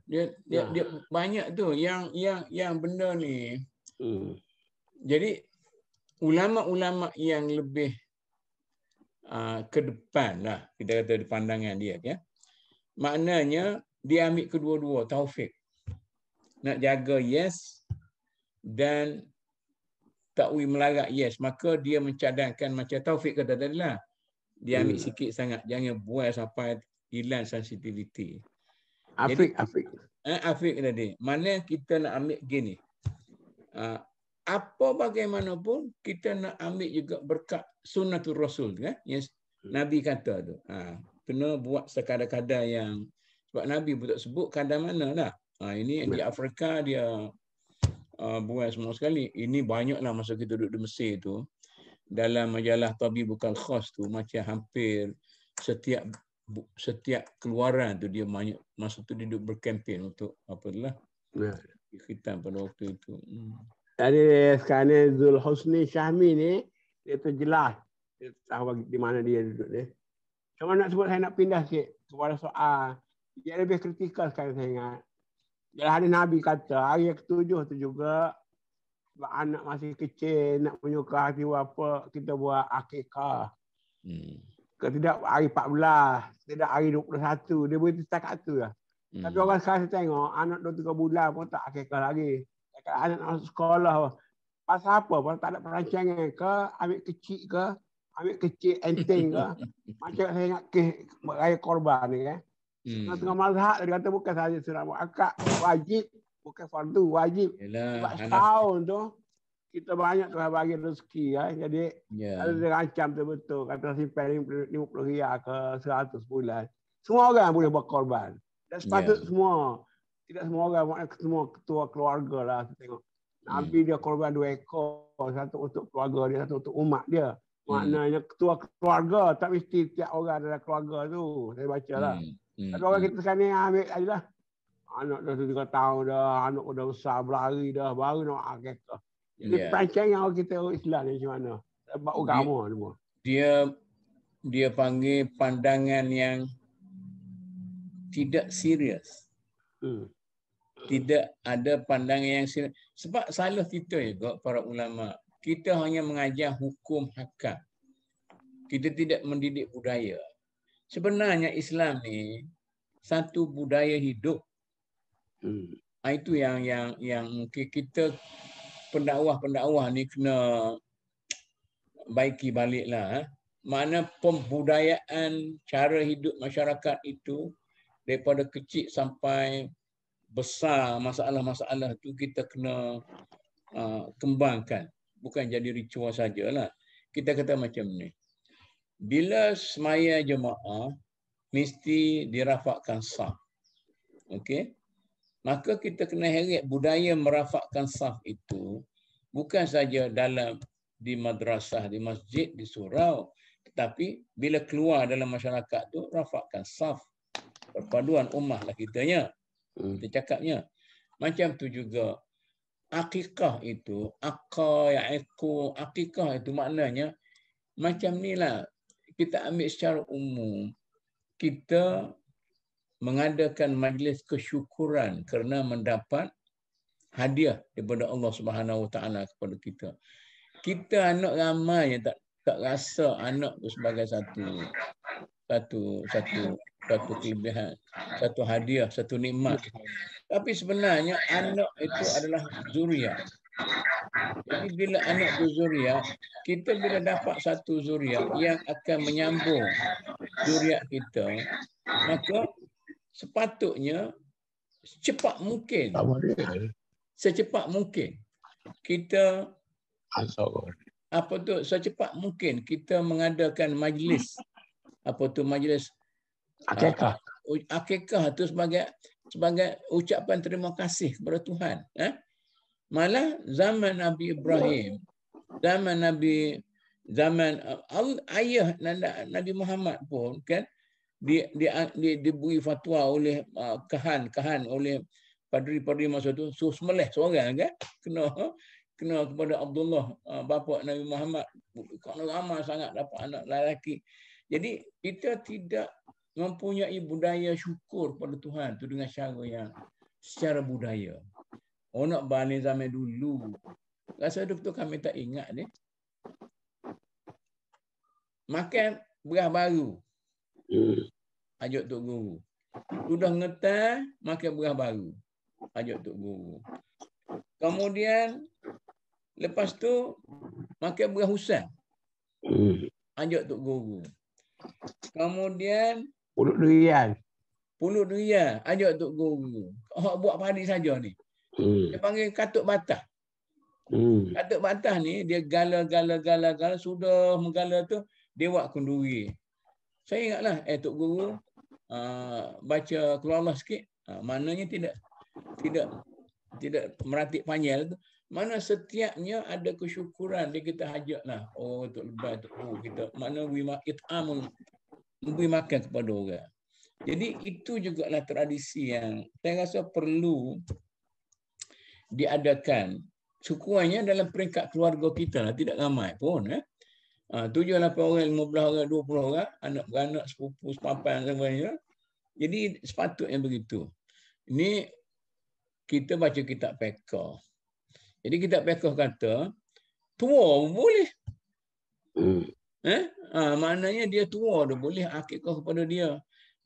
banyak tu yang benda ni. Jadi ulama-ulama yang lebih ke depan lah kita kata di pandangan dia ya. Maknanya dia ambil kedua-dua taufik. Nak jaga yes dan takwil melarat yes, maka dia mencadangkan macam Taufik kata tadi lah. Dia ambil sikit sangat, jangan buat sampai hilang sensitivity. Afiq tadi. Mana kita nak ambil gini. Apa bagaimanapun kita nak ambil juga berkat sunnatul Rasul kan? Yang Nabi kata tu. Kena buat sekadar-kadar yang sebab Nabi pun tak sebut kadar mana lah. Ini di Afrika dia buat semua sekali. Ini banyaklah masa kita duduk di Mesir tu. Dalam majalah Tabibul Khas tu macam hampir setiap keluaran tu dia banyak masa tu dia duduk berkempen untuk apalah. Khitan pada waktu itu. Jadi sekarang ni Zul Husni Syahmi ni dia tu jelas dia tahu di mana dia duduk ni. Cuma nak sebut saya nak pindah sikit kepada soal dia lebih kritikal sekarang saya ingat. Dalam hadis Nabi kata hari ke-7 tu juga sebab anak masih kecil nak menyuka hati apa kita buat akikah. Tidak hari 14, tidak hari 21, dia boleh setakat tu lah. Tapi orang sekarang saya tengok anak 2-3 bulan pun tak akikah lagi. Anak masuk sekolah pasal apa? Pasal tak ada perancangan ke, ambil kecil enteng ke. Macam saya ingat raya korban ni kan. Tengah mazhab dia kata bukan sahaja sunat muakkad, wajib, bukan fardu, wajib. Sebab setahun tu kita banyak Tuhan bagi rezeki kan. Jadi kalau dia rancam betul kata simpan 50 riyal ke 100 bulan. Semua orang boleh berkorban. Dan sepatut semua. Tidak semua orang, maknanya semua ketua keluarga lah. Tengok. Nabi dia korban 2 ekor. Satu untuk keluarga dia, satu untuk umat dia. Maknanya ketua keluarga tak mesti tiap orang dalam keluarga tu. Saya baca lah. Tapi orang kita sekarang ni ambil aje lah. Anak dah 3 tahun dah, anak dah besar, berlari dah, baru nak akikah. Jadi perancangan orang kita Islam ni macam mana? Sebab agama semua. Dia panggil pandangan yang tidak serius. Tidak ada pandangan yang serius. Sebab salah kita juga para ulama. Kita hanya mengajar hukum hakam. Kita tidak mendidik budaya. Sebenarnya Islam ni satu budaya hidup. Itu yang mungkin kita pendakwah ni kena baiki baliklah. Mana pembudayaan cara hidup masyarakat itu daripada kecil sampai besar masalah-masalah tu kita kena kembangkan. Bukan jadi ritual sajalah. Kita kata macam ni. Bila semaya jemaah mesti dirafakkan saf. Okey? Maka kita kena heret budaya merafakkan saf itu bukan saja di madrasah, di masjid, di surau, tetapi bila keluar dalam masyarakat tu rafakkan saf. Perpaduan ummah lah kitanya. Kita cakapnya. Macam tu juga akikah itu, akikah itu maknanya macam ni lah. Kita ambil secara umum, kita mengadakan majlis kesyukuran kerana mendapat hadiah daripada Allah Subhanahu Wa Taala kepada kita. Kita anak ramai yang tak rasa anak itu sebagai satu kelebihan, satu hadiah, satu nikmat. Tapi sebenarnya anak itu adalah zuriat. Jadi bila anak itu zuriat, kita bila dapat satu zuriat yang akan menyambung zuriat kita, maka sepatutnya secepat mungkin kita secepat mungkin kita mengadakan majlis majlis akikah itu sebagai ucapan terima kasih kepada Tuhan. Malah zaman Nabi Ibrahim, zaman ayah Nabi Muhammad pun kan diberi fatwa oleh kahan oleh padri-padri masa tu, suruh sembelih seorang kan, kena kepada Abdullah, bapa Nabi Muhammad, kerana ramai sangat dapat anak lelaki. Jadi kita tidak mempunyai budaya syukur pada Tuhan tu dengan cara yang secara budaya. Orang nak balik zaman dulu, rasa betul kami tak ingat ni. Makan beras baru, ajak Tok Guru. Sudah ngetar, makan beras baru, ajak Tok Guru. Kemudian lepas tu makan beras husan, ajak Tok Guru. Kemudian Pulut durian, ajak Tok Guru. Awak buat padi saja ni. Dia panggil katuk batah. Katuk batah ni dia gala, sudah menggala tu dia buat kenduri. Saya ingatlah Tok Guru baca keluar Allah sikit. Maknanya tidak meratik panjang tu. Mana setiapnya ada kesyukuran dia kita hajaklah. Oh Tok Lebah, Tok Guru kita. Mana memberi makan kepada orang. Jadi itu jugalah tradisi yang saya rasa perlu diadakan. Syukurannya dalam peringkat keluarga kita lah, tidak ramai pun. 7-8 orang, 15 orang, 20 orang, anak-beranak, sepupu, sepapan dan sebagainya. Jadi sepatutnya begitu. Ini kita baca kitab Fiqh. Jadi kitab Fiqh kata, tua pun boleh. Maknanya dia tua dah boleh akikah kepada dia.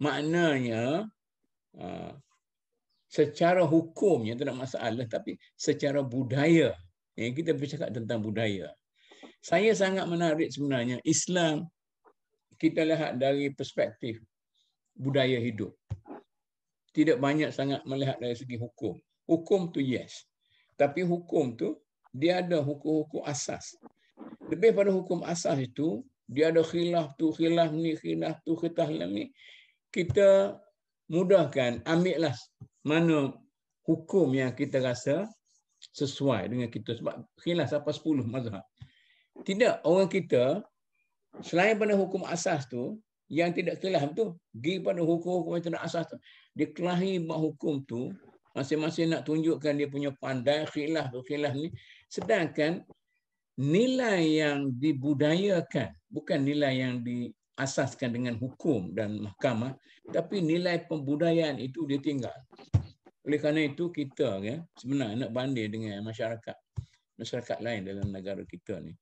Maknanya secara hukumnya tidak masalah, tapi secara budaya. Kita bercakap tentang budaya. Saya sangat menarik sebenarnya Islam kita lihat dari perspektif budaya hidup. Tidak banyak sangat melihat dari segi hukum. Hukum tu yes. Tapi hukum tu dia ada hukum-hukum asas. Lebih pada hukum asas itu, dia ada khilaf tu, khilaf ni, khilaf tu, khilaf ni. Kita mudahkan, ambillah mana hukum yang kita rasa sesuai dengan kita. Sebab khilaf sampai 10 mazhab. Tidak, orang kita selain pada hukum asas tu, yang tidak khilaf tu, pergi pada hukum-hukum yang tidak asas tu. Dia kelahi hukum tu, masing-masing nak tunjukkan dia punya pandai, khilaf tu, khilaf ni. Sedangkan nilai yang dibudayakan, bukan nilai yang diasaskan dengan hukum dan mahkamah, tapi nilai pembudayaan itu dia tinggal. Oleh kerana itu kita sebenarnya nak banding dengan masyarakat lain dalam negara kita ni.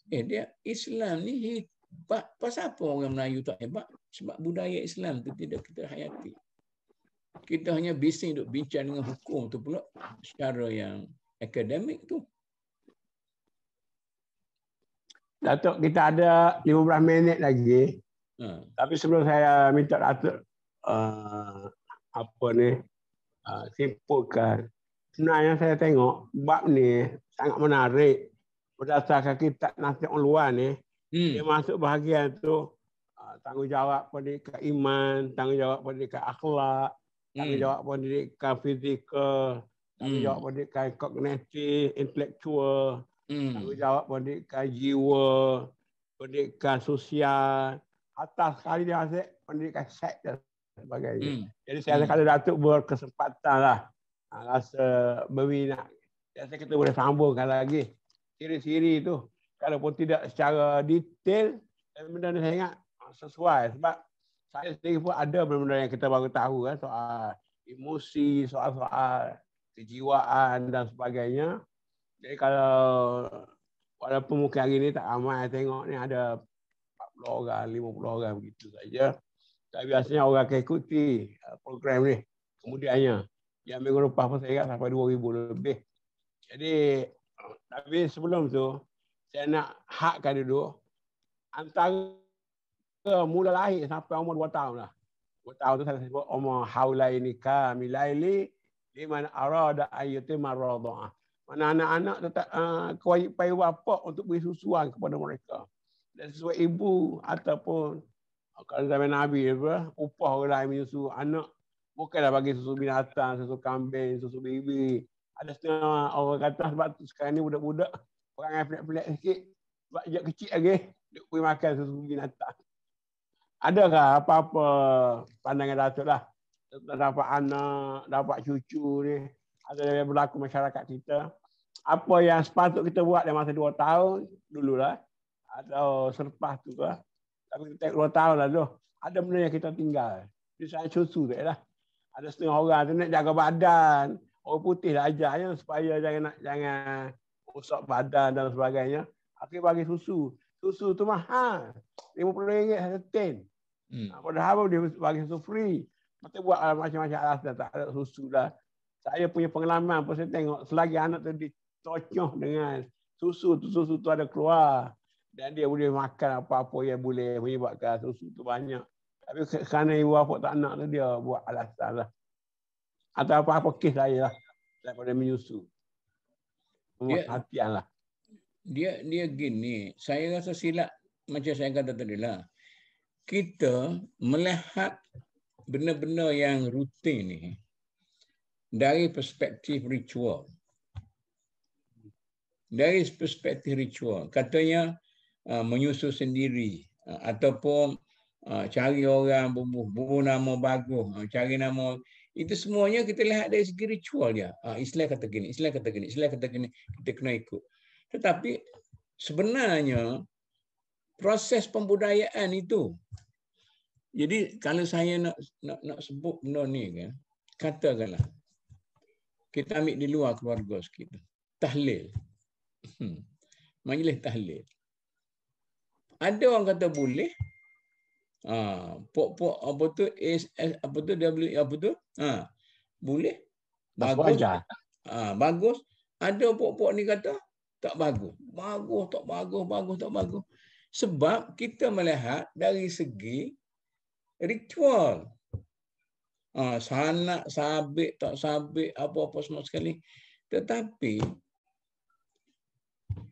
Dia Islam ni hebat. Pasal apa orang Melayu tak hebat? Sebab budaya Islam tu tidak kita hayati. Kita hanya bising duk bincang dengan hukum tu pula secara yang akademik tu. Datuk, kita ada 15 minit lagi. Tapi sebelum saya minta Datuk simpulkan. Sebenarnya saya tengok bab ni sangat menarik. Berdasarkan kitab Nasihat Uluan ni, dia masuk bahagian tu tanggungjawab pendidikan iman, tanggungjawab pendidikan akhlak, tanggungjawab pendidikan fizikal, tanggungjawab pendidikan kognitif, intelektual, tanggungjawab pendidikan jiwa, pendidikan sosial, atas sekali dia masuk pendidikan seks dan sebagainya. Jadi saya rasa kalau Datuk berkesempatan lah, rasa berminat, biasa kita boleh sambungkan lagi siri-siri tu. Kalaupun tidak secara detail, benda ni saya ingat sesuai. Sebab saya sendiri pun ada benda-benda yang kita baru tahu soal emosi, soal-soal kejiwaan dan sebagainya. Jadi kalau walaupun mungkin hari ni tak ramai tengok ni, ada 40 orang, 50 orang begitu saja. Tapi biasanya orang akan ikuti program ni. Kemudiannya, yang minggu lepas pun saya ingat sampai 2,000 lebih. Jadi, tapi sebelum tu, saya nak hakkan dulu, antara mula lahir sampai umur 2 tahun lah. 2 tahun tu saya sebut umur haulaini kamilaili liman arada ayyutimar radha'ah. Mana anak-anak tetap kewajipan bapa untuk beri susuan kepada mereka. Dan sesuai ibu ataupun kalau zaman Nabi upah orang lain menyusu anak, bukanlah bagi susu binatang, susu kambing, susu bibi. Ada setengah orang kata sebab tu sekarang ni budak-budak orang yang pelik-pelik sikit, sebab sejak kecil lagi dia beri makan susu binatang. Adakah apa-apa pandangan Datuk lah tentang dapat anak, dapat cucu ni, ada yang berlaku masyarakat kita? Apa yang sepatut kita buat dalam masa 2 tahun dululah, atau selepas tu lah. Tapi kita 2 tahun lah tu. Ada benda yang kita tinggal. Misalnya susu tu lah. Ada setengah orang tu nak jaga badan. Orang putih dah ajarnya supaya jangan rosak badan dan sebagainya. Akhirnya bagi susu. Susu tu mahal. RM50 satu tin. Padahal dia bagi susu free. Kita buat macam-macam alasan tak ada susu dah. Saya punya pengalaman pun saya tengok selagi anak tu ditocoh dengan susu tu ada keluar. Dan dia boleh makan apa-apa yang boleh menyebabkan susu tu banyak. Tapi kerana ibu bapa tak nak tu dia buat alasan lah. Atau apa-apa kes saya lah. Daripada menyusu. Hati-hatian lah. Dia gini, saya rasa silap macam saya kata tadi lah. Kita melihat benda-benda yang rutin ni dari perspektif ritual. Dari perspektif ritual, katanya menyusu sendiri ataupun cari orang bubuh nama bagus, cari nama, itu semuanya kita lihat dari segi ritual dia. Islam kata gini, Islam kata gini, Islam kata gini, kita kena ikut. Tetapi sebenarnya proses pembudayaan itu. Jadi kalau saya nak sebut benda ni kan, katakanlah kita ambil di luar keluarga sikit. Tahlil. Majlis tahlil. Ada orang kata boleh. Pok apa tu apa tu apa tu? Boleh. Bagus. Bagus. Ada pok ni kata tak bagus. Bagus, tak bagus, bagus, tak bagus. Sebab kita melihat dari segi ritual. Sanak, sabit, tak sabit, apa-apa semua sekali. Tetapi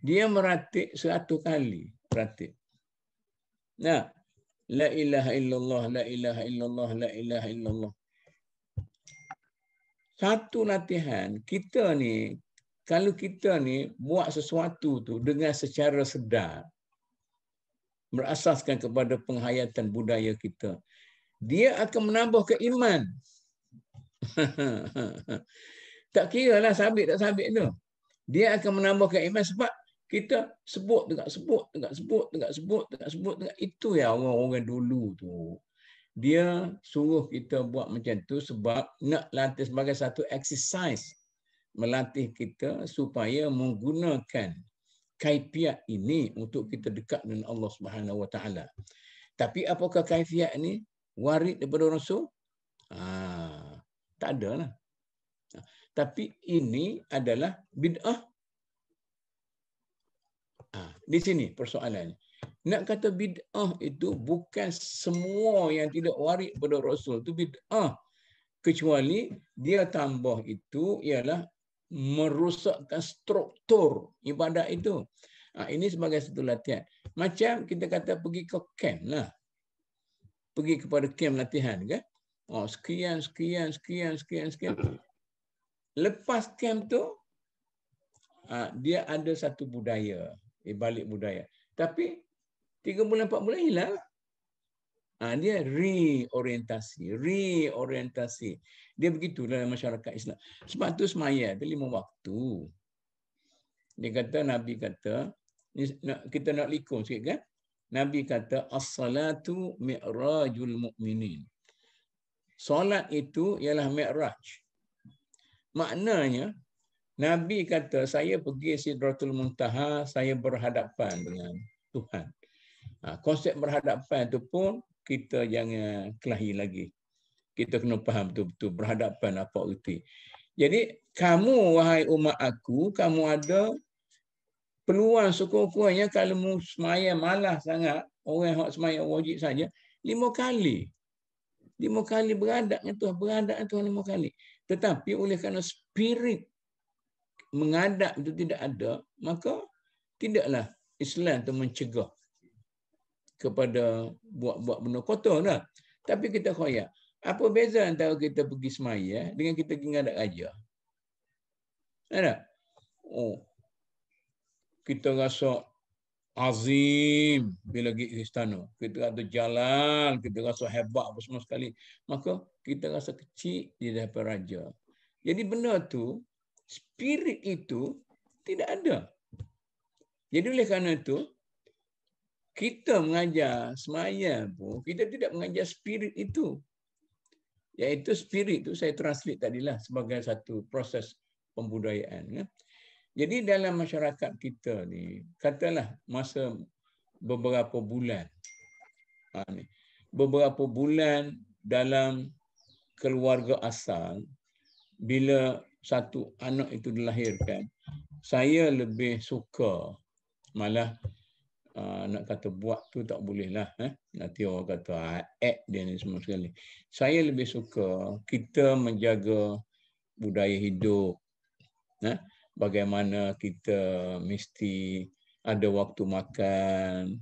dia meratik 100 kali. Meratik. Nah, la ilaha illallah, la ilaha illallah, la ilaha illallah. Satu latihan, kita ni, kalau kita ni buat sesuatu tu dengan secara sedar, berasaskan kepada penghayatan budaya kita, dia akan menambah keiman. Tak kira lah sabit tak sabit tu. Dia akan menambah keiman sebab kita sebut. Itu ya orang-orang dulu tu. Dia suruh kita buat macam tu sebab nak latih sebagai satu exercise. Melatih kita supaya menggunakan kaifiat ini untuk kita dekat dengan Allah Subhanahu Wa Taala. Tapi apakah kaifiat ini warid daripada Rasul? Tak ada lah. Tapi ini adalah bid'ah. Di sini persoalannya. Nak kata bid'ah itu bukan semua yang tidak warid pada Rasul itu bid'ah. Kecuali dia tambah itu ialah merosakkan struktur ibadat itu. Ini sebagai satu latihan. Macam kita kata pergi ke camp lah. Pergi kepada camp latihan kan? Sekian. Lepas camp tu, dia ada satu budaya, balik budaya. Tapi 3 bulan, 4 bulan hilang. Dia reorientasi. Dia begitu dalam masyarakat Islam. Sebab tu semaya itu 5 waktu. Dia kata, Nabi kata, kita nak likum sikit kan? Nabi kata, as-salatu mi'rajul mu'minin. Solat itu ialah mi'raj. Maknanya, Nabi kata, saya pergi Sidratul Muntaha, saya berhadapan dengan Tuhan. Konsep berhadapan itu pun kita jangan kelahi lagi. Kita kena faham betul-betul berhadapan apa itu. Jadi, kamu, wahai umat aku, kamu ada peluang sekurang-kurangnya kalau mu semaya malas sangat, orang yang semaya wajib saja, 5 kali. 5 kali beradab dengan Tuhan 5 kali. Tetapi oleh kerana spirit mengadap itu tidak ada, maka tidaklah Islam itu mencegah kepada buat benda kotor dah. Tapi kita khoyak, apa beza antara kita pergi semaya dengan kita pergi ngadap raja? Ada? Kita rasa azim bila pergi ke istana. Kita kata jalan, kita rasa hebat apa semua sekali. Maka kita rasa kecil di hadapan raja. Jadi benda tu, spirit itu tidak ada. Jadi oleh kerana itu, kita mengajar semaya pun, kita tidak mengajar spirit itu. Iaitu spirit itu saya translate tadilah sebagai satu proses pembudayaan. Ya. Jadi dalam masyarakat kita ni, katalah masa beberapa bulan, beberapa bulan dalam keluarga asal, bila satu anak itu dilahirkan, saya lebih suka, malah nak kata buat tu tak boleh lah. Nanti orang kata act dia ni semua sekali. Saya lebih suka kita menjaga budaya hidup. Bagaimana kita mesti ada waktu makan,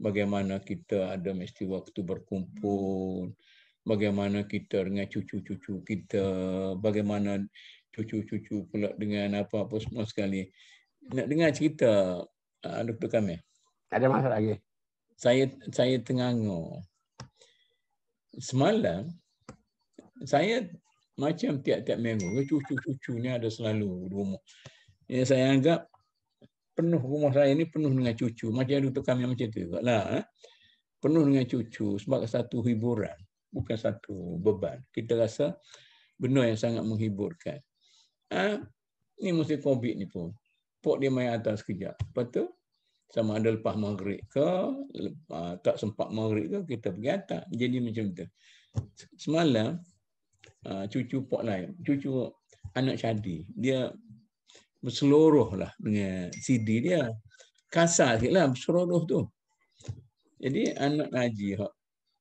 bagaimana kita ada mesti waktu berkumpul, bagaimana kita dengan cucu-cucu kita, bagaimana cucu-cucu pula dengan apa-apa semua sekali. Nak dengar cerita Dr. Kamil? Ada masalah lagi. Saya tengangor. Semalam saya macam tiap-tiap minggu cucu-cucunya ada selalu di rumah. Ya, saya anggap penuh rumah saya ni penuh dengan cucu. Macam Dr. Kamil macam tu lah. Penuh dengan cucu sebab satu hiburan, bukan satu beban. Kita rasa benda yang sangat menghiburkan. Ni musim COVID ni pun. Pok dia main atas sekejap. Lepas tu sama ada lepas maghrib ke, tak sempat maghrib ke, kita pergi atas. Jadi macam tu. Semalam, cucu Pok lain, cucu anak Syadi, dia berseluruh lah dengan CD dia. Kasar sikit lah berseluruh tu. Jadi anak Haji,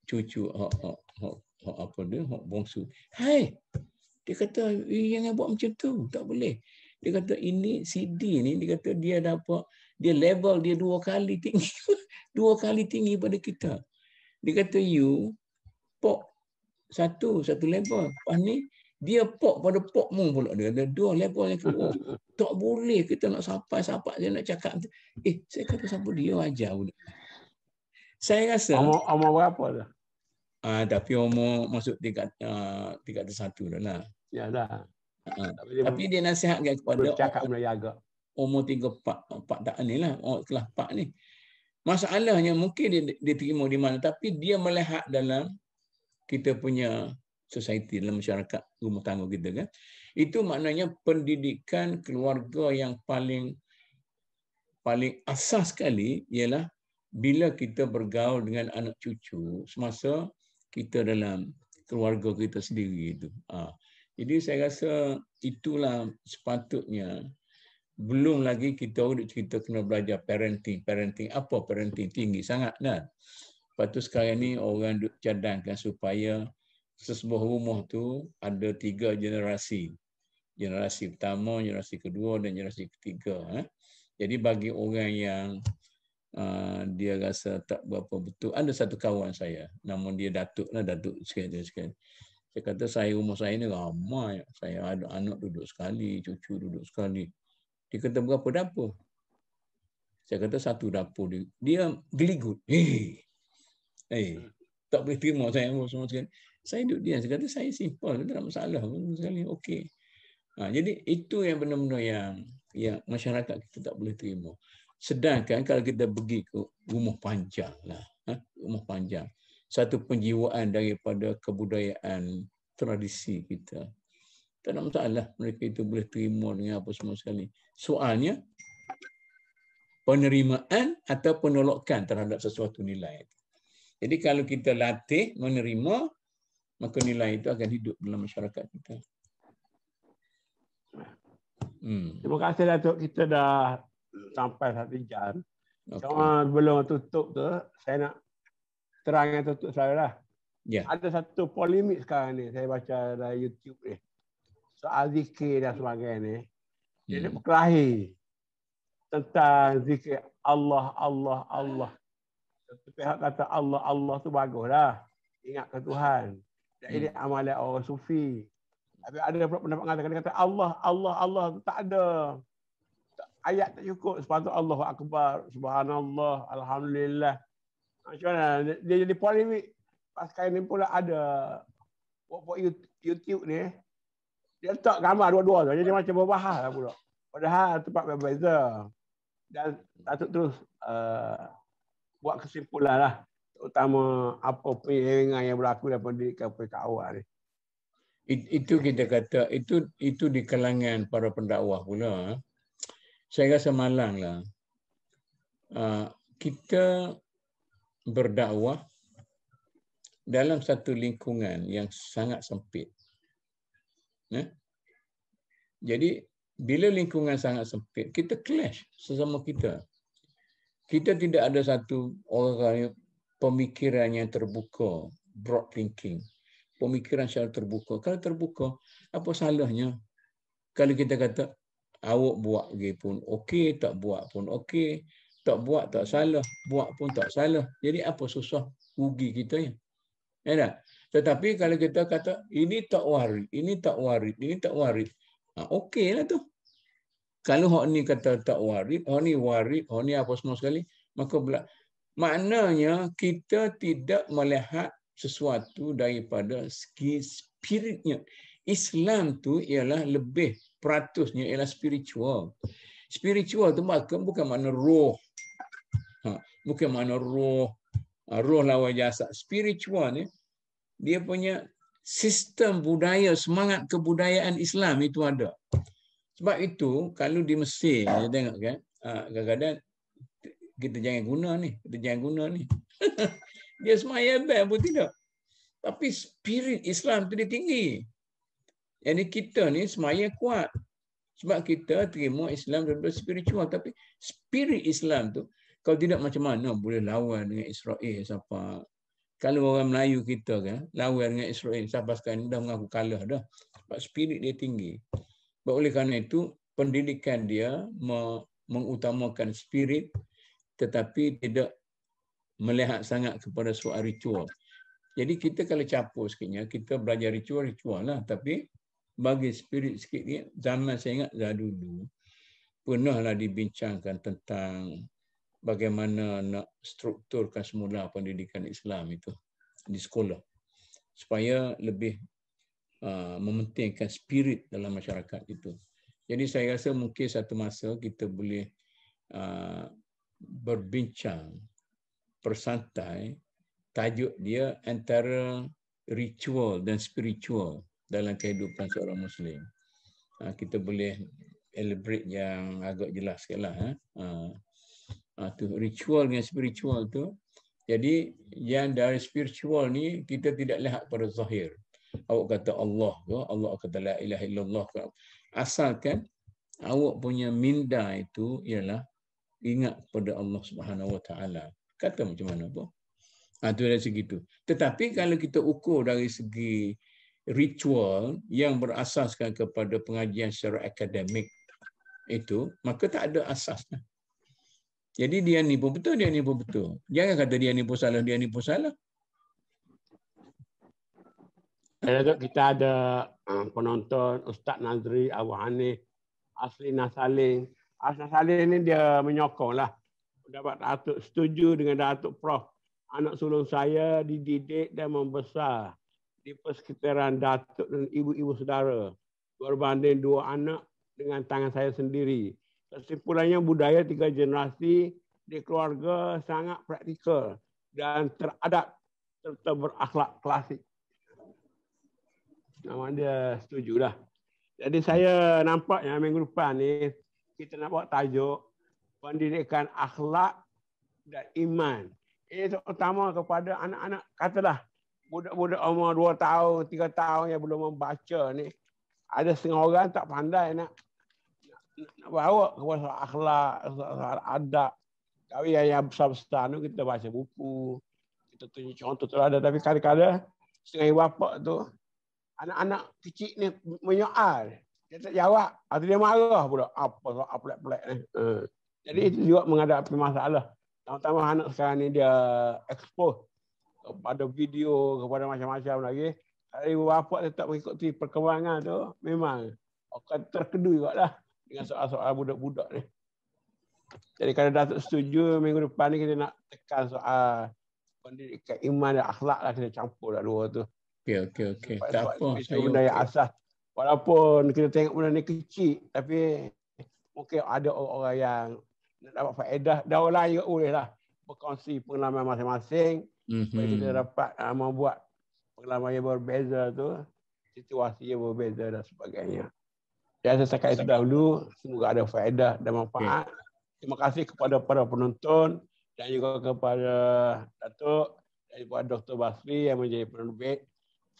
cucu, apa dia, bongsu. Hai, dia kata, jangan buat macam tu, tak boleh. Dia kata ini CD ni, dia kata dia dapat, dia level dia 2 kali tinggi. 2 kali tinggi pada kita. Dia kata you pok satu level. Lepas ni dia pok pada pokmu pula. Dia ada 2 level yang kedua. Tak boleh kita nak sapai dia nak cakap. Saya kata siapa dia ajar budak. Saya rasa Umur berapa dah? Tapi umur masuk tingkat 1 dah lah. Ya dah. Tapi dia nasihatkan kepada cakap Melayu agak. Umur 3-4 tahun ni lah, kelas 4 ni. Masalahnya mungkin dia terima di mana, tapi dia melihat dalam kita punya society, dalam masyarakat rumah tangga kita kan. Itu maknanya pendidikan keluarga yang paling asas sekali ialah bila kita bergaul dengan anak cucu semasa kita dalam keluarga kita sendiri itu. Jadi saya rasa itulah sepatutnya. Belum lagi kita kena belajar parenting. Apa parenting? Tinggi sangat kan. Lepas tu sekarang ni orang cadangkan supaya sesebuah rumah tu ada 3 generasi. Generasi pertama, generasi kedua dan generasi ketiga. Jadi bagi orang yang dia rasa tak berapa betul. Ada satu kawan saya, nama dia Datuk sekali. Saya kata rumah saya ni ramai. Saya ada anak duduk sekali, cucu duduk sekali. Dia kata berapa dapur? Saya kata 1 dapur. Dia geligut. Tak boleh terima saya semua sekali. Saya duduk diam. Saya kata saya simple. Tak ada masalah sekali. Okey. Jadi itu yang benda-benda yang masyarakat kita tak boleh terima. Sedangkan kalau kita pergi ke rumah panjang lah. Rumah panjang. Satu penjiwaan daripada kebudayaan tradisi kita. Tak ada masalah mereka itu boleh terima dengan apa semua sekali. Soalnya, penerimaan atau penolakan terhadap sesuatu nilai. Jadi kalau kita latih menerima, maka nilai itu akan hidup dalam masyarakat kita. Terima kasih Datuk. Kita dah sampai 1 jam. Cuma belum tutup tu, saya nak terangkan tutup saya lah. Ya. Ada satu polemik sekarang ni, saya baca dari YouTube ni. Soal zikir dan sebagainya ni. Dia berkelahi tentang zikir Allah. Satu pihak kata Allah tu baguslah. Ingat ke Tuhan. Dan ini amalan orang sufi. Tapi ada pendapat mengatakan Allah tu tak ada. ayat tak cukup. Sepatutnya Allahu Akbar, Subhanallah, Alhamdulillah. Macam mana? Dia jadi polemik. Pasal ni pula ada buat YouTube ni. Dia letak gambar dua-dua tu. Jadi macam berbahas lah pula. Padahal tempat berbeza. Dan Datuk terus buat kesimpulan lah. Terutama apa pengiringan yang berlaku dalam pendidikan peringkat awal ni. Itu kita kata, itu di kalangan para pendakwah pula. Saya rasa malang lah. Kita berdakwah dalam satu lingkungan yang sangat sempit. Jadi, bila lingkungan sangat sempit, kita clash sesama kita. Kita tidak ada satu orang pemikiran yang terbuka, broad thinking. Pemikiran secara terbuka. Kalau terbuka, apa salahnya? Kalau kita kata, awak buat pun okey, tak buat pun okey, tak buat tak salah, buat pun tak salah. Jadi apa susah rugi kita ya? Ya tak? Tetapi kalau kita kata, ini tak warid, ini tak warid, ini tak warid. Okeylah tu. Kalau hak ni kata tak warid, hak ni warid, hak ni apa semua sekali, maka maknanya kita tidak melihat sesuatu daripada segi spiritnya. Islam tu ialah lebih peratusnya ialah spiritual. Spiritual tu bukan makna roh. Bukan makna roh. Roh lawan jasad. Spiritual ni dia punya sistem budaya, semangat kebudayaan Islam itu ada. Sebab itu kalau di Mesir kita tengok kan, kadang-kadang kita jangan guna ni. Dia semayang pun tidak. Tapi spirit Islam tu dia tinggi. Jadi kita ni semayang kuat. Sebab kita terima Islam daripada spiritual. Tapi spirit Islam tu, kalau tidak macam mana boleh lawan dengan Israel siapa. Kalau orang Melayu kita kan, lawan dengan Israel sampai sekarang dah mengaku kalah dah. Sebab spirit dia tinggi. Sebab oleh kerana itu, pendidikan dia mengutamakan spirit tetapi tidak melihat sangat kepada soal ritual. Jadi kita kalau capur sikitnya, kita belajar ritual lah. Tapi bagi spirit sikit ni, zaman saya ingat dah dulu, pernahlah dibincangkan tentang bagaimana nak strukturkan semula pendidikan Islam itu di sekolah. Supaya lebih mementingkan spirit dalam masyarakat itu. Jadi saya rasa mungkin satu masa kita boleh berbincang bersantai, tajuk dia antara ritual dan spiritual dalam kehidupan seorang Muslim. Kita boleh elaborate yang agak jelas sikitlah. Tu ritual dengan spiritual tu. Jadi yang dari spiritual ni kita tidak lihat pada zahir. Awak kata Allah ke, Allah kata la ilaha illallah ke. Asalkan awak punya minda itu ialah ingat pada Allah Subhanahu Wa Taala. Kata macam mana pun. Itu dari segi itu. Tetapi kalau kita ukur dari segi ritual yang berasaskan kepada pengajian secara akademik itu, maka tak ada asasnya. Jadi dia ni pun betul, dia ni pun betul. Jangan kata dia ni pun salah, dia ni pun salah. Kita ada penonton Ustaz Nazri, Abu Hanif, Asli Nasaling. Asli Nasaling ni dia menyokonglah. Dapat Datuk setuju dengan Datuk Prof. Anak sulung saya dididik dan membesar di persekitaran Datuk dan ibu-ibu saudara. Berbanding 2 anak dengan tangan saya sendiri. Kesimpulannya budaya 3 generasi di keluarga sangat praktikal dan teradab serta berakhlak klasik. Nama dia setujulah. Jadi saya nampak yang minggu depan ni kita nak buat tajuk pendidikan akhlak dan iman. Ini terutama kepada anak-anak, katalah budak-budak umur 2 tahun, 3 tahun yang belum membaca ni. Ada setengah orang tak pandai nak bawa kepada akhlak, adab. Tapi yang besar-besar tu kita baca buku, kita tunjuk contoh teladan. Tapi kadang-kadang setengah bapa tu, anak-anak kecil ni menyoal. Dia tak jawab. Atau dia marah pula. Apa soal pelik-pelik ni. Jadi itu juga menghadapi masalah. Terutama anak sekarang ni dia expose kepada video, kepada macam-macam lagi. Kalau ibu bapa tetap mengikuti perkembangan tu, memang akan terkedu juga lah dengan soal-soal budak-budak ni. Jadi kalau Datuk setuju, minggu depan ni kita nak tekan soal pendidikan iman dan akhlak lah, kita campur lah dua tu. Okey. Tak apa, Itu saya benda yang okey. asas. Walaupun kita tengok benda ni kecil, tapi mungkin ada orang-orang yang nak dapat faedah. Dan orang lain juga boleh lah berkongsi pengalaman masing-masing. Supaya kita dapat membuat pengalaman yang berbeza tu, situasi yang berbeza dan sebagainya. Dan saya cakap itu dahulu, semoga ada faedah dan manfaat. Terima kasih kepada para penonton dan juga kepada Datuk dan kepada Dr. Basri yang menjadi penerbit.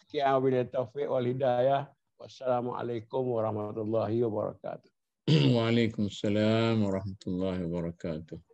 Sekian wabillahi taufiq wal hidayah. Wassalamualaikum warahmatullahi wabarakatuh. Waalaikumsalam warahmatullahi wabarakatuh.